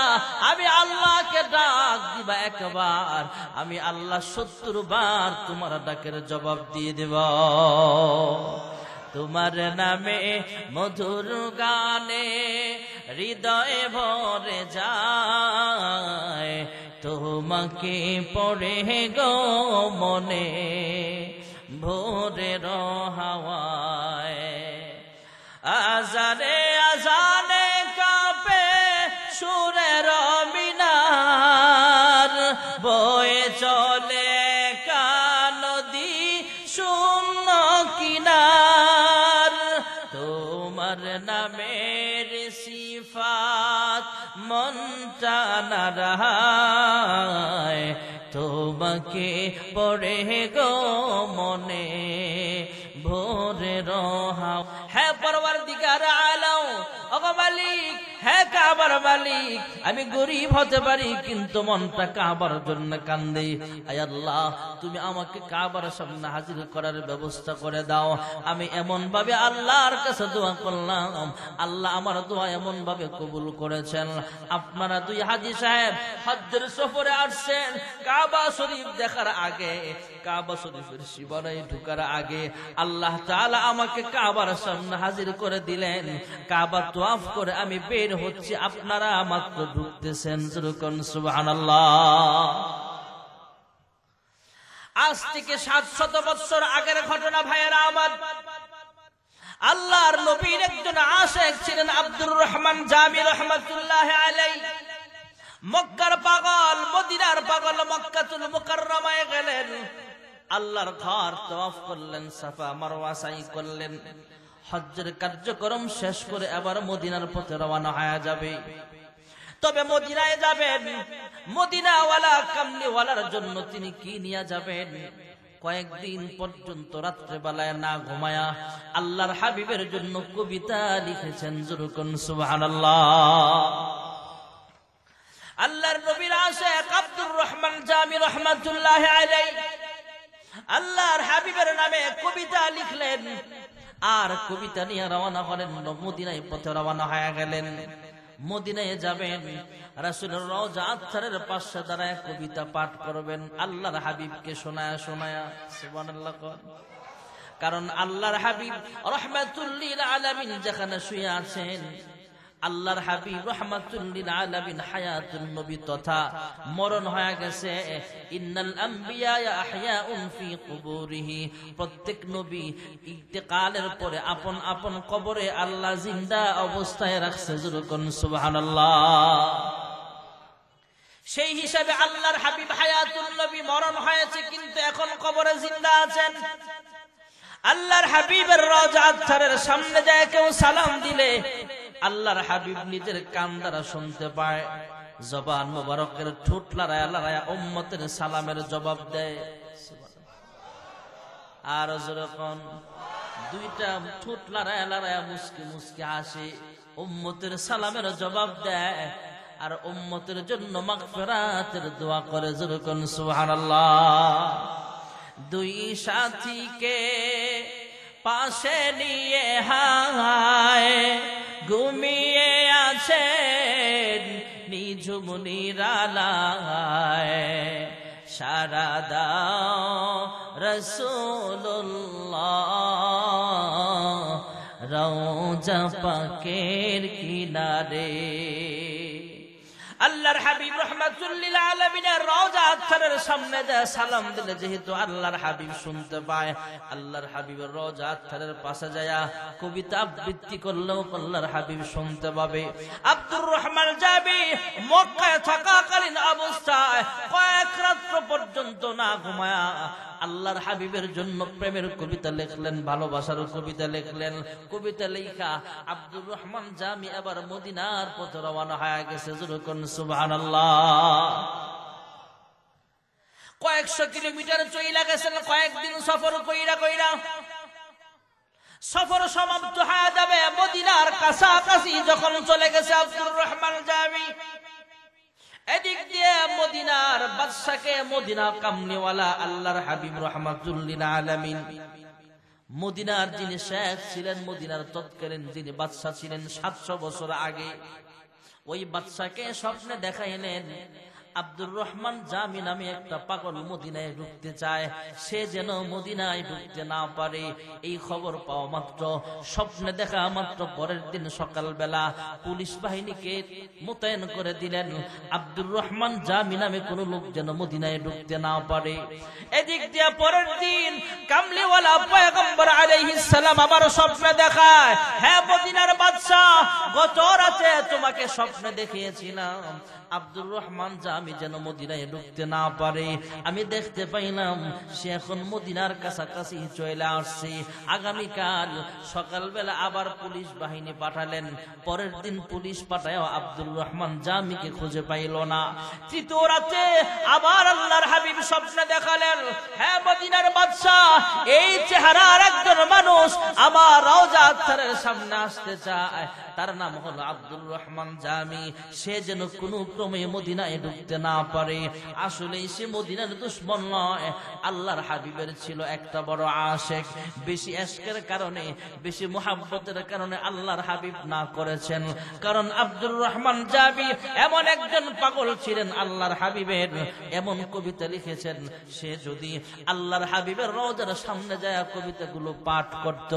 A: আমি আল্লাহকে ডাক দিবা একবার, আমি আল্লাহ 70 বার তোমার ডাকের জবাব দিয়ে দেব। তোমার নামে মধুর গানে হৃদয়ে ভরে যায়, তোমাকে পড়ে গো মনে ভোরের হাওয়ায়, আজানে আজানে কাঁপে সুরের মিনার, বয়ে চলে কানদী শূন্য কিনার, তোমার নামের সিফাত মনটা নারায়, তোমাকে পড়ে গো মনে ভোরের হাওয়া। হ্যাঁ পরওয়ারদিগার আলম, ওগো মালিক, হে কাবার মালিক, আমি গরিব হতে পারি কিন্তু মনটা কাবার জন্য কান্দে। আয় আল্লাহ, তুমি আমাকে কাবার সামনে হাজির করার ব্যবস্থা করে দাও। আমি এমন ভাবে আল্লাহর কাছে দোয়া করলাম, আল্লাহ আমার দোয়া এমন ভাবে কবুল করেছেন। আপনারা দুই হাজী সাহেব হজ্জের সফরে আসছেন, কাবা শরীফ দেখার আগে, কাবা শরীফের সীমানায় ঢোকার আগে আল্লাহ তাআলা আমাকে কাবার সামনে হাজির করে দিলেন। কাবা তওয়াফ করে আমি বের হচ্ছি, আপনারা মাত্র ঢুকতেছেন। সুবহানাল্লাহ। আজ থেকে 700 বছর আগের ঘটনা ভাইয়েরা আমার। আল্লাহর নবীর একজন আশিক ছিলেন আব্দুর রহমান জামি রাহমাতুল্লাহি আলাইহি। মক্কার পাগল, মদিনার পাগল, মক্কাতুল মুকাররমায় গেলেন, আল্লাহর ঘর তওয়াফ করলেন, সাফা মারওয়া সাই করলেন। হজ্জের কার্যক্রম শেষ করে আবার মদিনার পথে রওনা হয়ে যাবে। তবে মদিনায় যাবেন, মদিনাওয়ালা কামলিওয়ালার জন্য তিনি কি নিয়ে যাবেন? কয়েকদিন পর্যন্ত রাত্রে বেলায় না ঘুমায়া আল্লাহর হাবিবের জন্য কবিতা লিখেছেন। জুরকুন সুবহানাল্লাহ। আল্লাহর নবীর আশিক আব্দুর রহমান জামি রাহমাতুল্লাহি আলাইহি আল্লাহর হাবিবের নামে কবিতা লিখলেন, আর কবিতা নিয়ে রওনা হলেন, মদিনায় পথে রওনা হয়ে গেলেন। মদিনায় যাবেন, রাসূলের রওজা আতহারের পাশে দাঁড়ায় কবিতা পাঠ করবেন আল্লাহর হাবিবকে শোনায়া শোনায়া। সুবহানাল্লাহ। কারণ আল্লাহর হাবিব রাহমাতুল লিল আলামিন যেখানে শুয়ে আছেন, আল্লাহর হাবিব রাহমাতুল লিল আলামিন হায়াতুন নবী তথা মরণ হয়ে গেছে। ইন্নাল আম্বিয়া আহয়াউন ফি কুবুরিহি, প্রত্যেক নবী ইন্তেকালের পরে আপন আপন কবরে আল্লাহ জিন্দা অবস্থায় রাখছে। জুরকুন সুবহানাল্লাহ। সেই হিসাবে আল্লাহর হাবিব হায়াতুন নবী মরণ হয়েছে কিন্তু এখন কবরে জিন্দা আছেন। আল্লাহর হাবিবের রওজা আতহারের সামনে যায় কেউ সালাম দিলে আল্লাহর হাবিব নিজের কান দ্বারা শুনতে পায়, জবান মোবারকের ঠোঁট লড়ায়া লড়ায়া উম্মতের সালামের জবাব দেয়। আর যখন দুইটা ঠোঁট লড়ায়া লড়ায়া মুস্কি মুস্কি হাসে, উম্মতের সালামের জবাব দেয় আর উম্মতের জন্য মাগফিরাতের দোয়া করে। যখন সুবহানাল্লাহ। দুই সাথীকে পাশে নিয়ে হায় ঘুমিয়ে আছেন নিঝুম নিরালায়, সারা দাও রাসূলুল্লাহ রওজা পাকের কিনারে। আল্লাহর হাবিব রাহমাতুল লিল আলামিনের রওজা আতহারের সামনে দিয়ে সালাম দিলে যেহেতু আল্লাহর হাবিব শুনতে পায়, আল্লাহর হাবিবের রওজা আতহারের পাশে যায়া কবিতা আবৃত্তি করলেও আল্লাহর হাবিব শুনতে পাবে। আব্দুর রহমান জামি মক্কায় থাকাকালীন অবস্থায় কয়েক রাত্র পর্যন্ত না ঘুমায়া আল্লাহর হাবিবের জন্য প্রেমের কবিতা লিখলেন, ভালোবাসার কবিতা লিখলেন। কবিতা লেখা আব্দুর রহমান জামি আবার মদিনার পথে রওনা হয়ে গেছে। যুরকুন সুবহানাল্লাহ। কয়েকশো কিলোমিটার চইলা গেছেন, কয়েকদিন সফর কইরা সফর সমাপ্ত হয়ে যাবে। মদিনার কাছাকাছি যখন চলে গেছে আব্দুর রহমান জামি, এদিক দিয়ে মদিনার বাদশাকে, মদিনা কামনিওয়ালা আল্লাহর হাবিব রাহমাতুল লিল আলামিন, মদিনার যিনি শেখ ছিলেন, মদিনার তৎকালীন যিনি বাদশা ছিলেন 700 বছর আগে, ওই বাদশাকে স্বপ্নে দেখাইলেন আব্দুর রহমান জামি নামে একটা পাগল মদিনায় ঢুকতে চায়, সে যেন মদিনায় ঢুকতে না পারে। এই খবর পাওয়া মাত্র, স্বপ্নে দেখা মাত্র পরের দিন সকালবেলা পুলিশ বাহিনীকে মোতায়েন করে দিলেন, আব্দুর রহমান জামি নামে কোন লোক যেন মদিনায় ঢুকতে না পারে। এদিক দিয়ে পরের দিন কামলিওয়ালা পয়গম্বর আলাইহিস সালাম আবার স্বপ্নে দেখায়, হ্যাঁ মদিনার বাদশা, গত রাতে তোমাকে স্বপ্নে দেখিয়েছিলাম, আব্দুর রহমান জামি যেন মদিনায় ঢুকতে না পারে। আমি দেখতে পাইলাম সে এখন মদিনার কাছাকাছি চলে আসছে। আগামীকাল সকালবেলা আবার পুলিশ বাহিনী পাঠালেন। পরের দিন পুলিশ পাঠায় আব্দুর রহমান জামিকে খুঁজে পাইল না। তৃতীয় রাতে আবার আল্লাহর হাবিব স্বপ্নে দেখালেন, হ্যাঁ মদিনার বাদশা, এই চেহারার একজন মানুষ আমার রওজা আতহারের সামনে আসতে চায়। তার নাম হলো আব্দুর রহমান জামি। সে যেন কোনো ক্রমে মদিনায় ঢুকতে না পারে। আসলে সে মদিনার দুশমন নয়, আল্লাহর হাবিবের ছিল একটা বড় আশেক। বেশি এশকের কারণে, বেশি মুহাব্বতের কারণে আল্লাহর হাবিব না করেছেন। কারণ আব্দুর রহমান জামি এমন একজন পাগল ছিলেন আল্লাহর হাবিবের। এমন কবিতা লিখেছেন, সে যদি আল্লাহর হাবিবের রওজার সামনে যায় কবিতাগুলো পাঠ করত,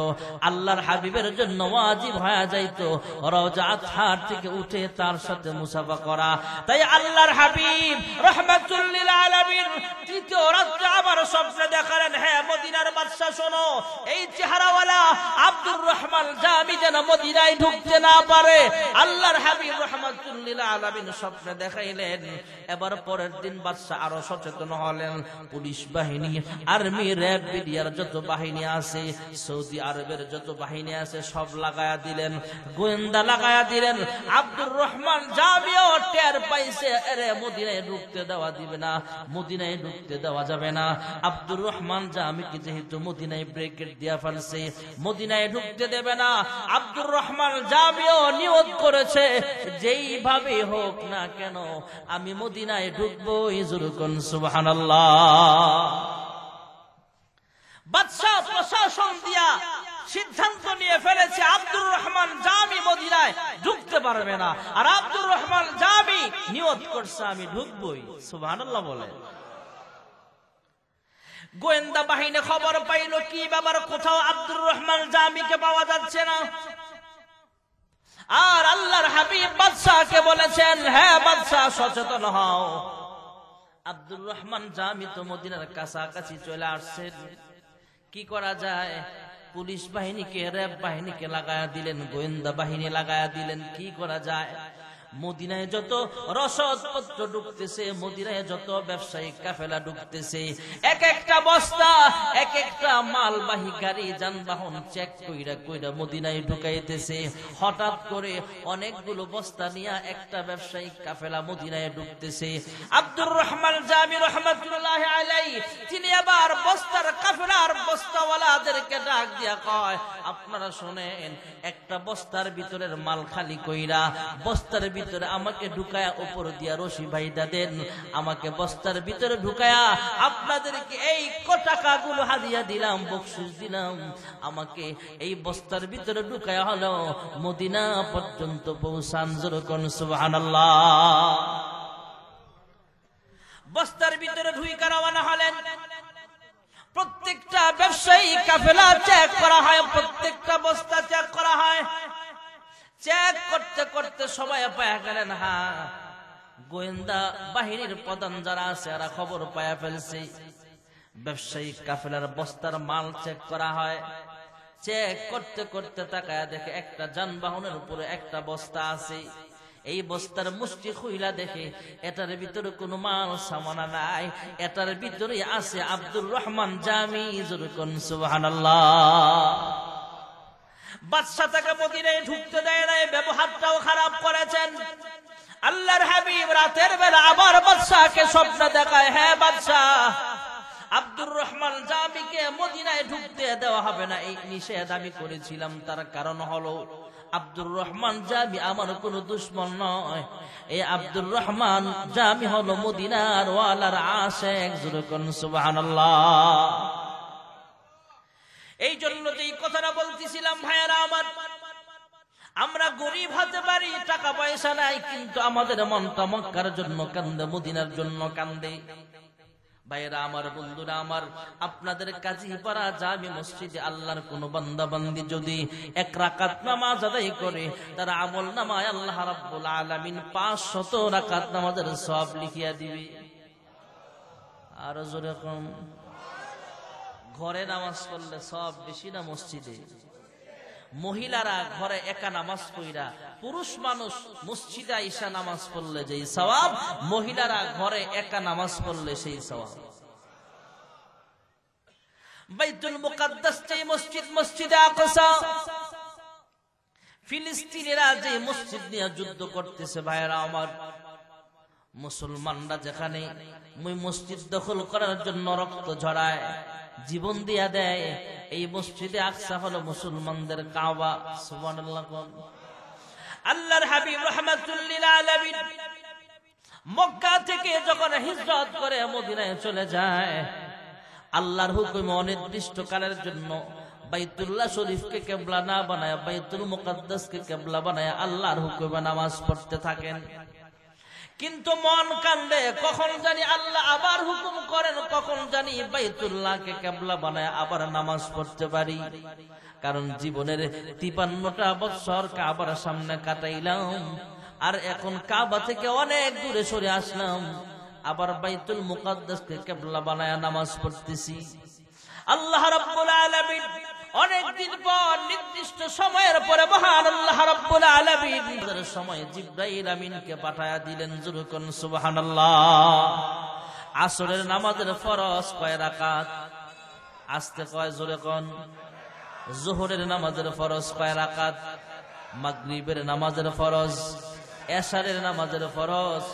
A: আল্লাহর হাবিবের জন্য ওয়াজিব হয়ে যাইত রওজা আতহার থেকে উঠে তার সাথে মুসাফা করা। তাই আল্লাহর হাবিব রাহমাতুল লিল আলামিন তৃতীয় রাতে আবার স্বপ্নে দেখালেন, হ্যাঁ মদিনার বাদশা শোনো, এই চেহারাওয়ালা আব্দুর রহমান জামি যেন মদিনায় ঢুকতে না পারে। আল্লাহর হাবিব রাহমাতুল লিল আলামিন স্বপ্নে দেখাইলেন। এবার পরের দিন বাদশা আরো সচেতন হলেন। পুলিশ বাহিনী, আর্মি, র্যাব, বিডিআর যত বাহিনী আছে, সৌদি আরবের যত বাহিনী আছে সব লাগায়া দিলেন, গোয়েন্দা লাগায়া দিলেন। আব্দুর রহমান জামিও টের পাইছে, আরে মদিনায় ঢুকতে দেওয়া দিবে না, মদিনায় ঢুকতে দেওয়া যাবে না। আব্দুর রহমান জামিকে যেহেতু মদিনায় ব্রেকেট দিয়া ফেলছে, মদিনায় ঢুকতে দেবে না। আব্দুর রহমান জামিও নিয়ত করেছে, যেইভাবে হোক না কেন আমি মদিনায় ঢুকবো। ইজুরকুন সুবহানাল্লাহ। বাদশা প্রশাসন দিয়া সিদ্ধান্ত নিয়ে ফেলেছে আব্দুর রহমান জামি মদিনায় ঢুকতে পারবে না। আর আব্দুর রহমান জামি নিয়ত করছে আমি ঢুকবই। সুবহানাল্লাহ বলে। গোয়েন্দা বাহিনী খবর পাইল, কি ব্যাপার, কোথাও আব্দুর রহমান জামিকে পাওয়া যাচ্ছে না। আর আল্লাহর হাবিব বাদশাকে বলেছেন, হ্যাঁ বাদশা সচেতন হও, আব্দুর রহমান জামি তো মদিনার কাছাকাছি চলে আসছেন। কি করা যায়? পুলিশ বাহিনীকে, র্যাব বাহিনীকে লাগায়া দিলেন, গোয়েন্দা বাহিনী লাগায়া দিলেন। কি করা যায়? মদিনায় যত রসদপত্র ঢুকতেছে, মদিনায় যত ব্যবসায়িক কাফেলা ঢুকতেছে, এক একটা বস্তা, এক একটা মালবাহী গাড়ি যানবাহন চেক কইরা কইরা মদিনায় ঢুকাইতেছে। হঠাৎ করে অনেকগুলো বস্তা নিয়ে একটা ব্যবসায়িক কাফেলা মদিনায় ঢুকতেছে। আব্দুর রহমান জামি রাহমাতুল্লাহি আলাইহি তিনি আবার বস্তার কাফেলার বস্তাওয়ালাদেরকে ডাক দিয়া কয়, আপনারা শুনেন, একটা বস্তার ভিতরের মাল খালি কইরা বস্তার ভিতরে আমাকে ঢুকায়া উপর দিয়া রশি বাইদা দেন, আমাকে বস্তার ভিতরে ঢুকায়া আপনাদেরকে এই টাকাগুলো হাদিয়া দিলাম, বকশিশ দিলাম, আমাকে এই বস্তার ভিতরে ঢুকায়া হলো মদিনা পর্যন্ত পৌঁছান। যখন সুবহানাল্লাহ। বস্তার ভিতরে ঢুইকা রওনা হলেন। প্রত্যেকটা ব্যবসায়ী কাফেলা চেক করা হয়, প্রত্যেকটা বস্তা চেক করা হয়। চেক করতে করতে সবাই পায়া গেলেন, হ্যাঁ গোয়েন্দা বাহিনীর প্রধান যারা আছে এরা খবর পায়া ফেলছে। ব্যবসায়িক কাফেলার বস্তার মাল চেক করা হয়। চেক করতে করতে তাকায়া দেখে একটা যানবাহনের উপরে একটা বস্তা আছে। এই বস্তার মুষ্টি খুইলা দেখে এটার ভিতরে কোনো মাল সামানা নাই, এটার ভিতরে আছে আব্দুর রহমান জামি। যখন সুবহানাল্লাহ। বাদশা তাকে মদিনায় ঢুকতে দেয় নাই, ব্যবহারটাও খারাপ করেছেন। আল্লাহর হাবিব রাতের বেলা আবার বাদশাকে স্বপ্ন দেখায়, হ্যাঁ বাদশা, আব্দুর রহমান জামিকে মদিনায় ঢুকতে দেওয়া হবে না, এই নিষেধ আমি করেছিলাম। তার কারণ হলো আব্দুর রহমান জামি আমার কোন দুশমন নয়, এই আব্দুর রহমান জামি হলো মদিনার ওয়ালার আশিক। যখন সুবহানাল্লাহ। এই জন্য যে এই কথাটা বলতেছিলাম ভাইয়েরা আমার, আমরা গরিব হতে পারি, টাকা পয়সা নাই, কিন্তু আমাদের মনটা মক্কার জন্য কান্দে, মদিনার জন্য কান্দে। ভাইয়েরা আমার, বন্ধুরা আমার, আপনাদের কাজীপাড়া জামি মসজিদে আল্লাহর কোন বান্দা বান্দি যদি এক রাকাত নামাজ আদায় করে, তার আমল নামায় আল্লাহ রাব্বুল আলামিন 500 রাকাত নামাজের সওয়াব লিখিয়া দিবে। আর জোরে কম। ঘরে নামাজ পড়লে সব বেশি না মসজিদে? মহিলারা ঘরে একা নামাজ পড়া, পুরুষ মানুষ মসজিদে আইসা নামাজ পড়লে যেই সওয়াব, মহিলারা ঘরে একা নামাজ পড়লে সেই সওয়াব। বাইতুল মুকাদ্দাস যে মসজিদ, মসজিদে আকসা, ফিলিস্তিনিরা যে মসজিদ নিয়ে যুদ্ধ করতেছে ভাইরা আমার, মুসলমানরা যেখানে ওই মসজিদ দখল করার জন্য রক্ত ঝরায়, জীবন দিয়া দেয়, এই মসজিদে আকসা হলো মুসলমানদের কাবা। সুবহানাল্লাহ। আল্লাহর হাবিব রাহমাতুল লিল আলামিন মক্কা থেকে যখন হিজরত করে মদিনায় চলে যায়, আল্লাহর হুকুমে অনির্দিষ্ট কালের জন্য বাইতুল্লাহ শরীফকে কিবলা না বানায় বাইতুল মুকাদ্দাসকে কিবলা বানায় আল্লাহর হুকুমে নামাজ পড়তে থাকেন। কিন্তু মন কান্দে, কখন জানি আল্লাহ আবার হুকুম করেন, কখন জানি বাইতুল্লাহকে কিবলা বানায় আবার নামাজ পড়তে পারি। কারণ জীবনের 53টা বছর কাবার সামনে কাটাইলাম, আর এখন কাবা থেকে অনেক দূরে সরে আসলাম, আবার বাইতুল মুকাদ্দাসকে কিবলা বানায় নামাজ পড়তেছি। আল্লাহ রাব্বুল আলামিন অনেকদিন পর নির্দিষ্ট সময়ের পরে মহান আল্লাহ রাব্বুল আলামিন সময় জিবরাইল আমিনকে পাঠায়া দিলেন। জোরে কোন সুবহানাল্লাহ। আসরের নামাজের ফরজ কয় রাকাত? আস্তে কয়, জোরে কোন। যোহরের নামাজের ফরজ কয় রাকাত? মাগরিবের নামাজের ফরজ, এশারের নামাজের ফরজ,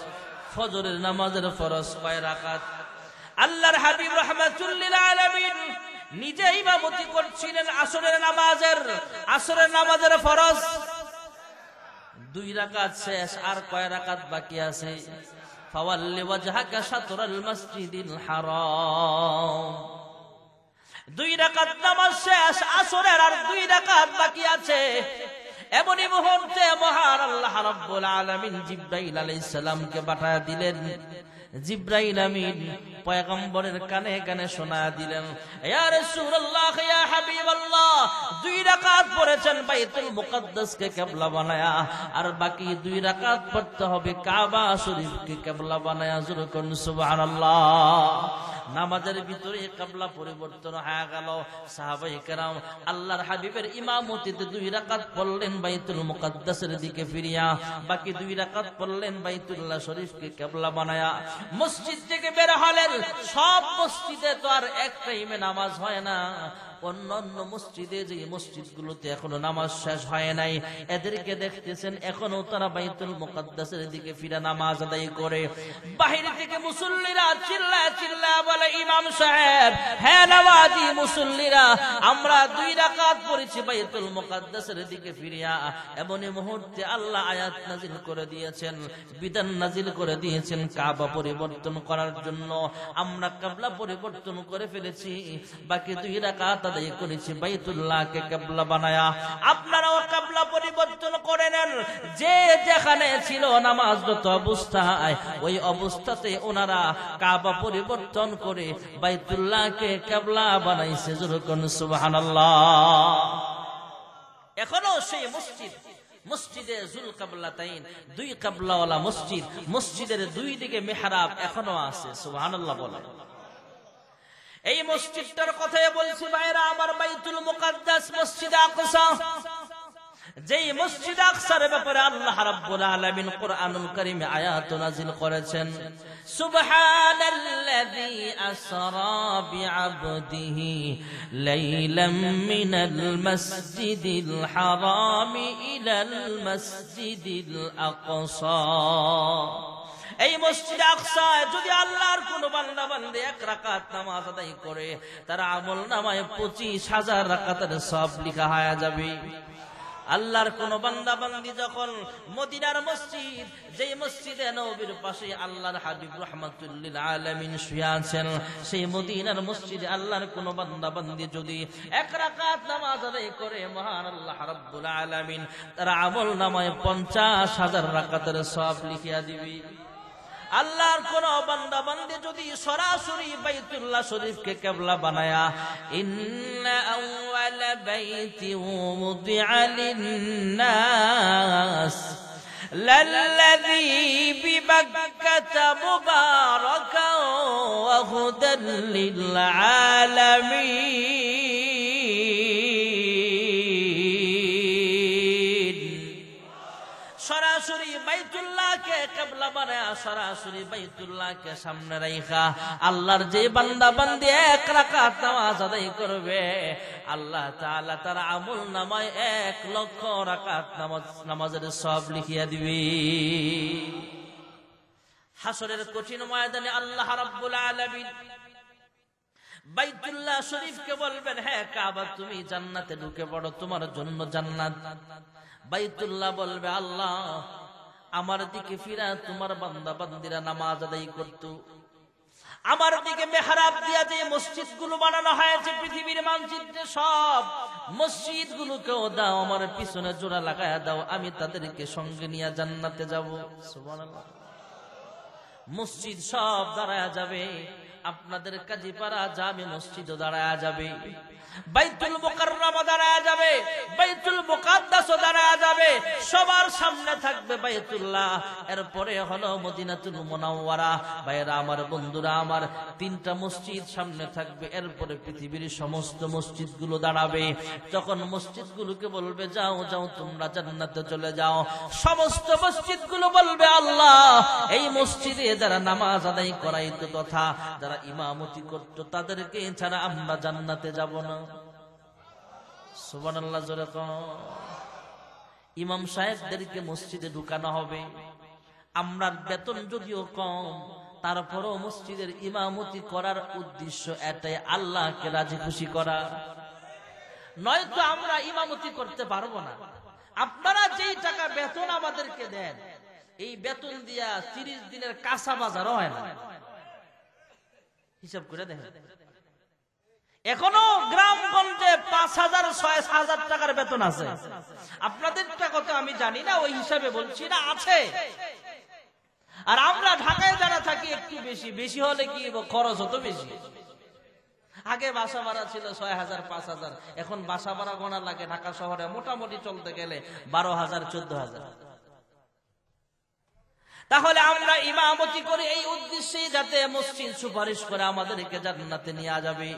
A: ফজরের নামাজের ফরজ কয় রাকাত? আল্লাহর হাবিব রাহমাতুল লিল আলামিন নিজে ইমামতি করছিলেন আসরের নামাজের। আসরের নামাজের ফরজ 2 রাকাত শেষ, আর কয় রাকাত বাকি আছে? ফাওয়াল্লি ওয়াজহাকা শাতরাল মাসজিদিল হারাম। 2 রাকাত নামাজ শেষ আসরের, আর 2 রাকাত বাকি আছে। এমনই মুহূর্তে মহান আল্লাহ রাব্বুল আলামিন জিবরাইল আলাইহিস সালামকে পাঠায়া দিলেন। জিবরাইল আমিন পয়গম্বরের কানে কানে শোনায়া দিলেন, ইয়া রাসূলুল্লাহ, ইয়া হাবিবাল্লাহ, 2 রাকাত পড়েছেন বাইতুল মুকাদ্দাসকে কিবলা বানায়া, আর বাকি 2 রাকাত পড়তে হবে কাবা শরীফকে কিবলা বানায়া। জোরে কোন সুবহানাল্লাহ। নামাজের ভিতরে কিবলা পরিবর্তন হয়ে গেল। সাহাবায়ে কেরাম আল্লাহর হাবিবের ইমামতিতে 2 রাকাত পড়লেন বাইতুল মুকাদ্দাসের দিকে ফিরিয়া, বাকি 2 রাকাত পড়লেন বাইতুল্লাহ শরীফকে কিবলা বানায়া। মসজিদ থেকে বের হলেন। সব মসজিদে তো আর এক টাইমে নামাজ হয় না, অন্যান্য মসজিদে যে মসজিদগুলোতে এখনো নামাজ শেষ হয় নাই, এদেরকে দেখতেছেন এখনো তারা বাইতুল মুকাদ্দাসের দিকে ফিরে নামাজ আদায় করে। বাহির থেকে মুসল্লিরা চিল্লায় চিল্লায় বলে, ইমাম সাহেব, হ্যাঁ নামাজি মুসল্লিরা, আমরা 2 রাকাত পড়েছি বাইতুল মুকাদ্দাসের দিকে ফিরিয়া। এমনই মুহূর্তে আল্লাহ আয়াত নাজিল করে দিয়েছেন, বিধান নাজিল করে দিয়েছেন কাবা পরিবর্তন করার জন্য। আমরা কিবলা পরিবর্তন করে ফেলেছি, বাকি 2 রাকাত আদায় করেছি বাইতুল্লাহকে কিবলা বানায়া। আপনারাও কিবলা পরিবর্তন করে নেন। যে যেখানে ছিল নামাজরত অবস্থায়, ওই অবস্থাতে ওনারা কাবা পরিবর্তন করে বাইতুল্লাহকে কিবলা বানাইছে। জোরে কোন সুবহানাল্লাহ। এখনো সেই মসজিদ, মসজিদে জুল কিবলাতাইন, 2 কিবলাওয়ালা মসজিদ, মসজিদের 2 দিকে মিহরাব এখনো আছে। সুবহানাল্লাহ বলেন। এই মসজিদটার কথাই বলছি ভাইরা আমার, বাইতুল মুকাদ্দাস মসজিদে আকসা। যেই মসজিদ আকসার ব্যাপারে আল্লাহ রাব্বুল আলামিন কুরআনুল কারীমে আয়াত নাযিল করেছেন, সুবহানাল্লাযী আসরা বিআবদিহি লাইলাম মিনাল মাসজিদিল হারামি ইলাল মাসজিদিল আকসা। এই মসজিদ আকসায় যদি আল্লাহর কোন বান্দা বান্দী 1 রাকাত নামাজ আদায় করে, তার আমল নামায় 25,000 রাকাতের সওয়াব লেখা হয়ে যাবে। আল্লাহর কোন বান্দা বান্দী যখন মদিনার মসজিদ, যেই মসজিদে নবীর পাশে আল্লাহর হাবিব রাহমাতুল লিল আলামিন শুয়ে আছেন, সেই মদিনার মসজিদে আল্লাহর কোন বান্দা বান্দী যদি 1 রাকাত নামাজ আদায় করে, মহান আল্লাহ রাব্বুল আলামিন তার আমল নামায় 50,000 রাকাতের সওয়াব লিখিয়া দিবে। আল্লাহর কোন বান্দা বান্দী যদি সরাসরি বাইতুল্লাহ শরীফকে কিবলা বানায়া, ইন্না আউয়ালা বাইতি উদিআ লিন-নাস লাল্লাযী বিবাক্কাতা মুবারাকান ওয়া হুদাল লিল-আলামিন। সরাসরি বাইতুল্লাহকে সামনে রাখা আল্লাহর যে বান্দা বান্দি এক রাকাত নামাজ আদায় করবে, আল্লাহ তাআলা তার আমল নামায় 1,00,000 রাকাত নামাজের সওয়াব লিখিয়া দিবে। হাসরের কঠিন ময়দানে আল্লাহ রাব্বুল আলামিন বাইতুল্লাহ শরীফকে বলবেন, হ্যাঁ কাবা তুমি জান্নাতে ঢুকে পড়ো, তোমার জন্য জান্নাত। বাইতুল্লাহ বলবে, আল্লাহ আমার দিকে ফিরা তোমার বান্দা বান্দিরা নামাজ আদায় করত। আমার দিকে মেহরাব দিয়া যে মসজিদ গুলো বানানো হয়েছে পৃথিবীর মানচিত্রে, সব মসজিদ গুলোকেও দাও, আমার পিছনে জোড়া লাগায়া দাও, আমি তাদেরকে সঙ্গে নিয়ে জান্নাতে যাব। সুবহানাল্লাহ। মসজিদ সব দাঁড়ায়া যাবে, আপনাদের কাজীপাড়া জামে মসজিদও দাঁড়ায়া যাবে, বাইতুল মুকাররমা দাঁড়ায়া যাবে, বাইতুল মুকাদ্দাসও দাঁড়ায়া যাবে, সবার সামনে থাকবে বাইতুল্লাহ, এরপরে হলো মদিনাতুল মুনাওয়ারা। ভাইরা আমার, বন্ধুরা আমার, 3টা মসজিদ সামনে থাকবে, এরপরে পৃথিবীর সমস্ত মসজিদগুলো দাঁড়াবে। তখন মসজিদগুলোকে বলবে, যাও যাও তোমরা জান্নাতে চলে যাও। সমস্ত মসজিদগুলো বলবে, আল্লাহ এই মসজিদে যারা নামাজ আদায় করাইতো তথা যারা ইমামতি করতো তাদেরকে ছাড়া আমরা জান্নাতে যাব না। সুবহানাল্লাহ জোরে কোন। ইমাম সাহেবদেরকে মসজিদে ঢুকানো হবে, আমরা বেতন যদিও কম তারপরও মসজিদের ইমামতি করার উদ্দেশ্য এটাই, আল্লাহকে রাজি খুশি করা, নয়তো আমরা ইমামতি করতে পারবো না। আপনারা যেই টাকা বেতন আমাদেরকে দেন, এই বেতন দিয়া 30 দিনের কাঁচা বাজারও হয় না। হিসাব করে দেখেন, এখনো গ্রামগঞ্জে 5,000-6,000 টাকার বেতন আছে। আপনাদের কত আমি জানি না, ওই হিসাবে বলছি না, আছে। আর আমরা ঢাকায় যারা থাকি একটু বেশি, বেশি হলে কি খরচ হতো বেশি। আগে বাসা ভাড়া ছিল 6,000-5,000, এখন বাসা ভাড়া গোনা লাগে ঢাকা শহরে মোটামুটি চলতে গেলে 12,000-14,000। তাহলে আমরা ইমামতি করি এই উদ্দেশ্যে, যাতে মসজিদ সুপারিশ করে আমাদেরকে জান্নাতে নিয়ে যাবে।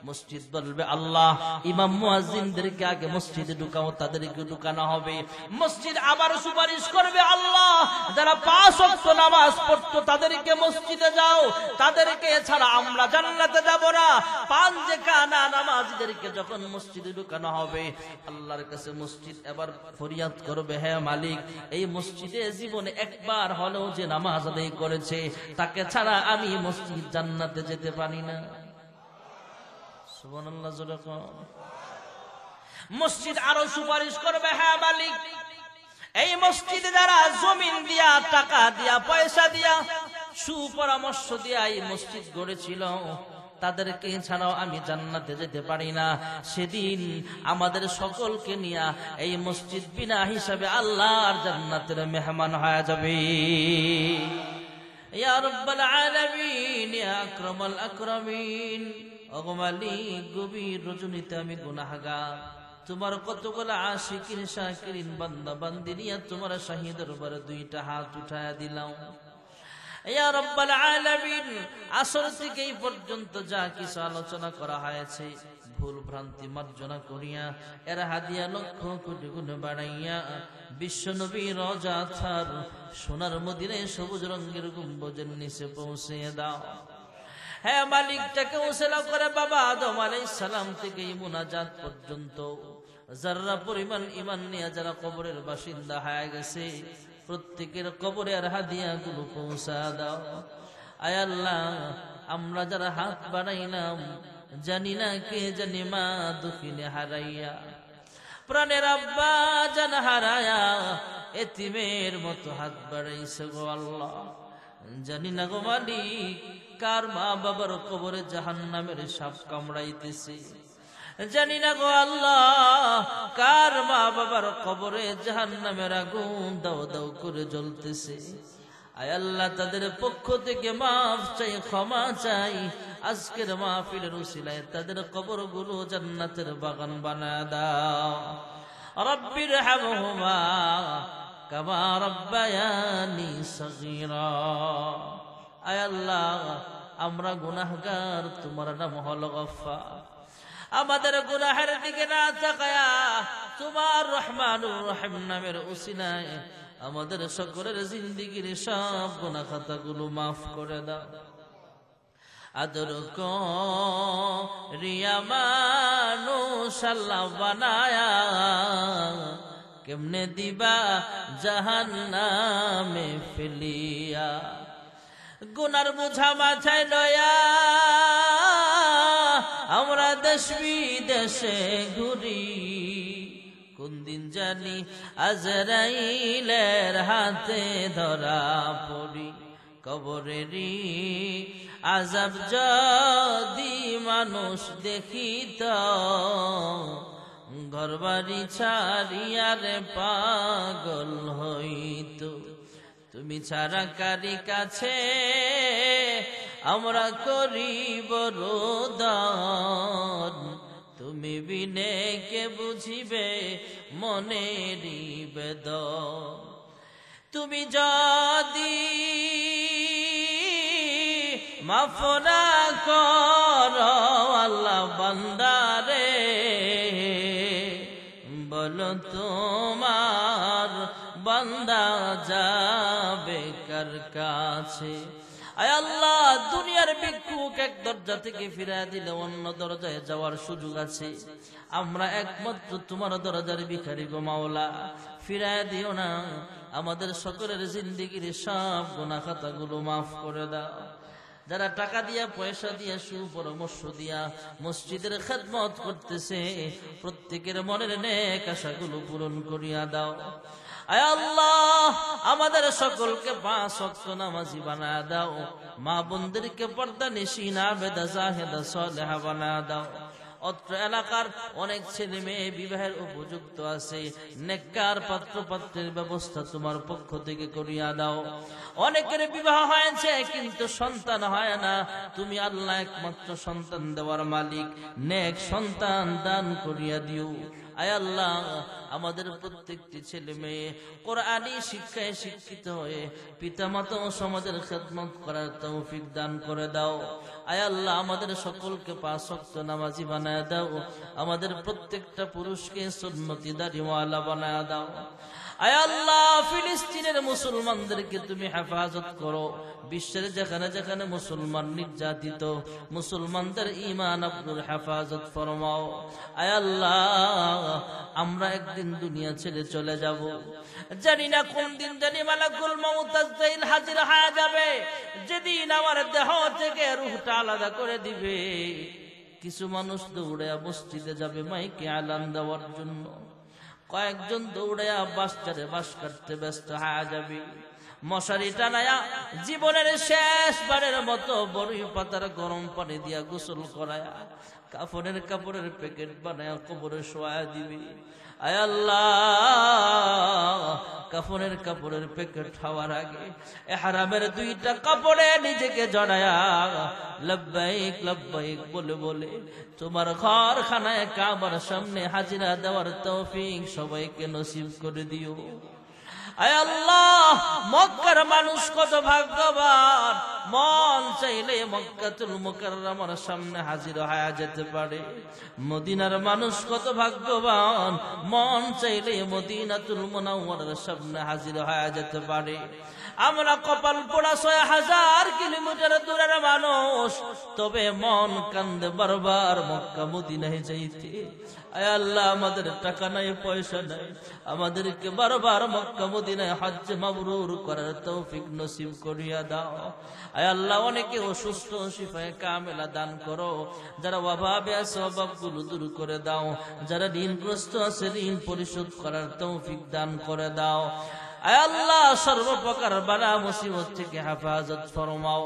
A: মসজিদ বলবে, আল্লাহ ইমাম মুয়াজ্জিনদেরকে আগে মসজিদে ঢুকাও, তাদেরকে ঢুকানো হবে। মসজিদ আবার সুপারিশ করবে, আল্লাহ যারা 5 ওয়াক্ত নামাজ পড়তো তাদেরকে মসজিদে যাও, তাদেরকে ছাড়া আমরা জান্নাতে যাব না। 5 ওয়াক্ত নামাজীদেরকে যখন মসজিদে ঢুকানো হবে, আল্লাহর কাছে মসজিদ এবার ফরিয়াদ করবে, হ্যাঁ মালিক এই মসজিদে জীবনে একবার হলেও যে নামাজ আদায় করেছে তাকে ছাড়া আমি মসজিদ জান্নাতে যেতে পারি না। সুবহানাল্লাহ জোরে কোন। মসজিদ আরো সুপারিশ করবে, হ্যাঁ মালিক এই মসজিদে যারা জমিন দিয়া, টাকা দিয়া, পয়সা দিয়া, সুপরামর্শ দিয়া এই মসজিদ গড়েছিল তাদেরকে ছাড়াও আমি জান্নাতে যেতে পারি না। সেদিন আমাদের সকলকে নিয়ে এই মসজিদ বিনা হিসাবে আল্লাহর জান্নাতের মেহমান হয়ে যাবে। ইয়া রাব্বাল আলামিন, ইয়া আকরামাল আকরামিন। ওগো মালিক, গভীর রজনীতে আমি গুনাহগার, তোমার কতগুলো আশিকিন শাকিরিন বান্দা বান্দি নিয়ে তোমার শাহী দরবারে 2টা হাত উঠায়া দিলাম। ইয়া রাব্বাল আলামিন, আসর থেকে এই পর্যন্ত যা কিছু আলোচনা করা হয়েছে ভুল ভ্রান্তি মার্জনা করিয়া এর হাদিয়া লক্ষ কোটি গুণ বাড়াইয়া বিশ্ব নবী রওজা থার সোনার মদিনায় সবুজ রঙের গম্বুজের নিচে পৌঁছে দাও। হ্যাঁ মালিকটাকে উসিলা করে বাবা আদম আলাইহিস সালাম থেকে মুনাজাত পর্যন্ত যারা পরিমাণ ঈমান নিয়ে যারা কবরের বাসিন্দা হয়ে গেছে প্রত্যেকের কবরের হাদিয়াগুলো পৌঁছা দাও। আয় আল্লাহ, আমরা যারা হাত বাড়াইলাম জানি না কে জানি মা দুঃখিনে হারাইয়া, প্রাণের আব্বা জান হারায়া এতিমের মতো হাত বাড়াইছে গো আল্লাহ। জানি না গো মালিক কার মা বাবার কবরে জাহান্নামের সাপ কামড়াইতেছে, জানি না গো আল্লাহ কার মা বাবার কবরে জাহান্নামের আগুন দাও দাও করে জ্বলতেছে। আয় আল্লাহ, তাদের পক্ষ থেকে মাফ চাই, ক্ষমা চাই। আজকের মাহফিলের উসিলায় তাদের কবরগুলো জান্নাতের বাগান বানায় দাও। রব্বির হামহুমা কামা রব্বায়ানি সগীরা। আয় আল্লাহ, আমরা গুনাহগার, তোমার নাম হলো গফফার। আমাদের গুনাহের দিকে না তাকায়া তোমার রহমানুর রহিম নামের উসিলায় আমাদের সকলের জিন্দেগীর সব গুনাহ খাতাগুলো মাফ করে দাও। আদর করিয়া মানুষ আল্লাহ বানায়া কেমনে দিবা জাহান্নামে ফেলিয়া। গুনার বোঝা মাথায় লয়া আমরা দেশ বিদেশে ঘুরি, কোন দিন জানি আজরাইলের হাতে ধরা পড়ি। কবরেরই আযাব যদি মানুষ দেখিত, ঘরবাড়ি ছাড়িয়ারে পাগল হইত। তুমি ছাড়া কারি কাছে আমরা করিব রোদন, তুমি বিনে কে বুঝিবে মনেরই বেদন। তুমি যদি মাফ না করো আল্লাহ বান্দারে, বলো তোমার বান্দা যাবে কার কাছে। আয় আল্লাহ, দুনিয়ার ভিক্ষুক এক দরজা থেকে ফিরিয়ে দিলে অন্য দরজায় যাওয়ার সুযোগ আছে। আমরা একমাত্র তোমার দরজার ভিখারি গো মাওলা, ফিরিয়ে দিও না। আমাদের সকলের জিন্দেগীর সব গুনাহ খাতাগুলো মাফ করে দাও। যারা টাকা দিয়া পয়সা দিয়া সুপরামর্শ দিয়া মসজিদের খেদমত করতেছে, প্রত্যেকের মনের নেক আশাগুলো পূরণ করিয়া দাও। আয় আল্লাহ, আমাদের সকলকে 5 ওয়াক্ত নামাজি বানায়া দাও। মা বোনদেরকে পর্দা নিশিন আবেদা জাহেদা সালেহা বানায়া দাও। অত্র এলাকার অনেক ছেলে মেয়ে বিবাহের উপযুক্ত আছে, নেককার পাত্র পাত্রের ব্যবস্থা তোমার পক্ষ থেকে করিয়া দাও। অনেকের বিবাহ হয়েছে কিন্তু সন্তান হয় না, তুমি আল্লাহ একমাত্র সন্তান দেওয়ার মালিক, নেক সন্তান দান করিয়া দিও। আয় আল্লাহ, আমাদের প্রত্যেকটি ছেলে মেয়ে কোরআনী শিক্ষায় শিক্ষিত হয়ে পিতামাতা ও সমাজের খেদমত করার তৌফিক দান করে দাও। আয় আল্লাহ, আমাদের সকলকে 5 ওয়াক্ত নামাজি বানায় দাও। আমাদের প্রত্যেকটা পুরুষকে সুন্নতি দাড়িওয়ালা বানায় দাও। আয় আল্লাহ, ফিলিস্তিনের মুসলমানদেরকে তুমি হেফাজত করো। বিশ্বের যেখানে যেখানে মুসলমান নির্যাতিত, মুসলমানদের ঈমান আব্দুল হেফাজত ফরমাও। আয় আল্লাহ, আমরা একদিন দুনিয়া ছেড়ে চলে যাব, জানি না কোন দিন, জানি মালাকুল মউত আজরাইল হাজির হয়ে যাবে। যেদিন আমার দেহ থেকে রূহটা আলাদা করে দিবে, কিছু মানুষ দৌড়ে মসজিদে যাবে মাইকে আলান দেওয়ার জন্য, কয়েকজন দৌড়াইয়া বাসটারে বাস কাটতে ব্যস্ত হয়ে যাবে। মশারি টানায়া জীবনের শেষবারের মতো বড়ই পাতার গরম পানি দিয়া গোসল করায়া কাফনের কাপড়ের প্যাকেট বানায়া কবরে শোয়া দিবি। আয় আল্লাহ, কাফনের কাপড়ের প্যাকেট খাওয়ার আগে ইহরামের 2টা কাপড়ে নিজেকে জড়ায়া লব্বাইক লব্বাইক বলে বলে তোমার ঘরখানায় কাবার সামনে হাজিরা দেওয়ার তৌফিক সবাইকে নসিব করে দিও। আয় আল্লাহ, মক্কার মানুষ কত ভাগ্যবান, মন চাইলে মক্কাতুল মুকাররমার সামনে হাজির হয়ে যেতে পারে। মদিনার মানুষ কত ভাগ্যবান, মন চাইলে মদিনাতুল মুনাওয়ারার সামনে হাজির হয়ে যেতে পারে। আমরা কপাল পোড়া 6000 কিলোমিটার দূরের মানুষ, তবে মন কান্দে বারবার মক্কা মদিনায় যাইতে। আয় আল্লাহ, আমাদের টাকা নাই পয়সা নাই, আমাদেরকে বারবার মক্কা মদিনায় হজ্জ মাবরুর করার তৌফিক নসিব করিয়া দাও। আয় আল্লাহ, অনেকে অসুস্থ, শিফায়ে কামেলা দান করো। যারা অভাবে আছে অভাবগুলো দূর করে দাও, যারা ঋণগ্রস্ত আছে ঋণ পরিশোধ করার তৌফিক দান করে দাও। আয় আল্লাহ, সর্বপ্রকার বালা মুসিবত থেকে হেফাজত ফরমাও।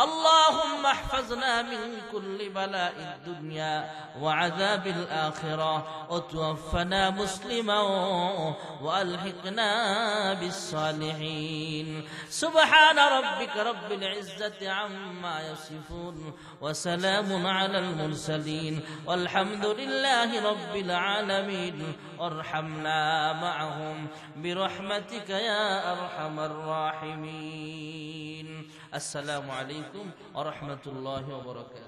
A: আল্লাহুম্মা ইহফাজনা মিন কুল্লি বালাইদ দুনিয়া ওয়া আযাবিল আখিরা ওয়া তাওফানা মুসলিমান ওয়া আলহিকনা বিস সালিহিন। সুবহান রাব্বিকা রাব্বিল ইজ্জাতি আম্মা ইয়াসিফুন ওয়া সালামুন আলাল মুরসালিন ওয়ালহামদুলিল্লাহি রাব্বিল আলামিন। ওয়ারহামনা মা'আহুম বিরহমাতিকা يا أرحم الراحمين. السلام عليكم ورحمة الله وبركاته.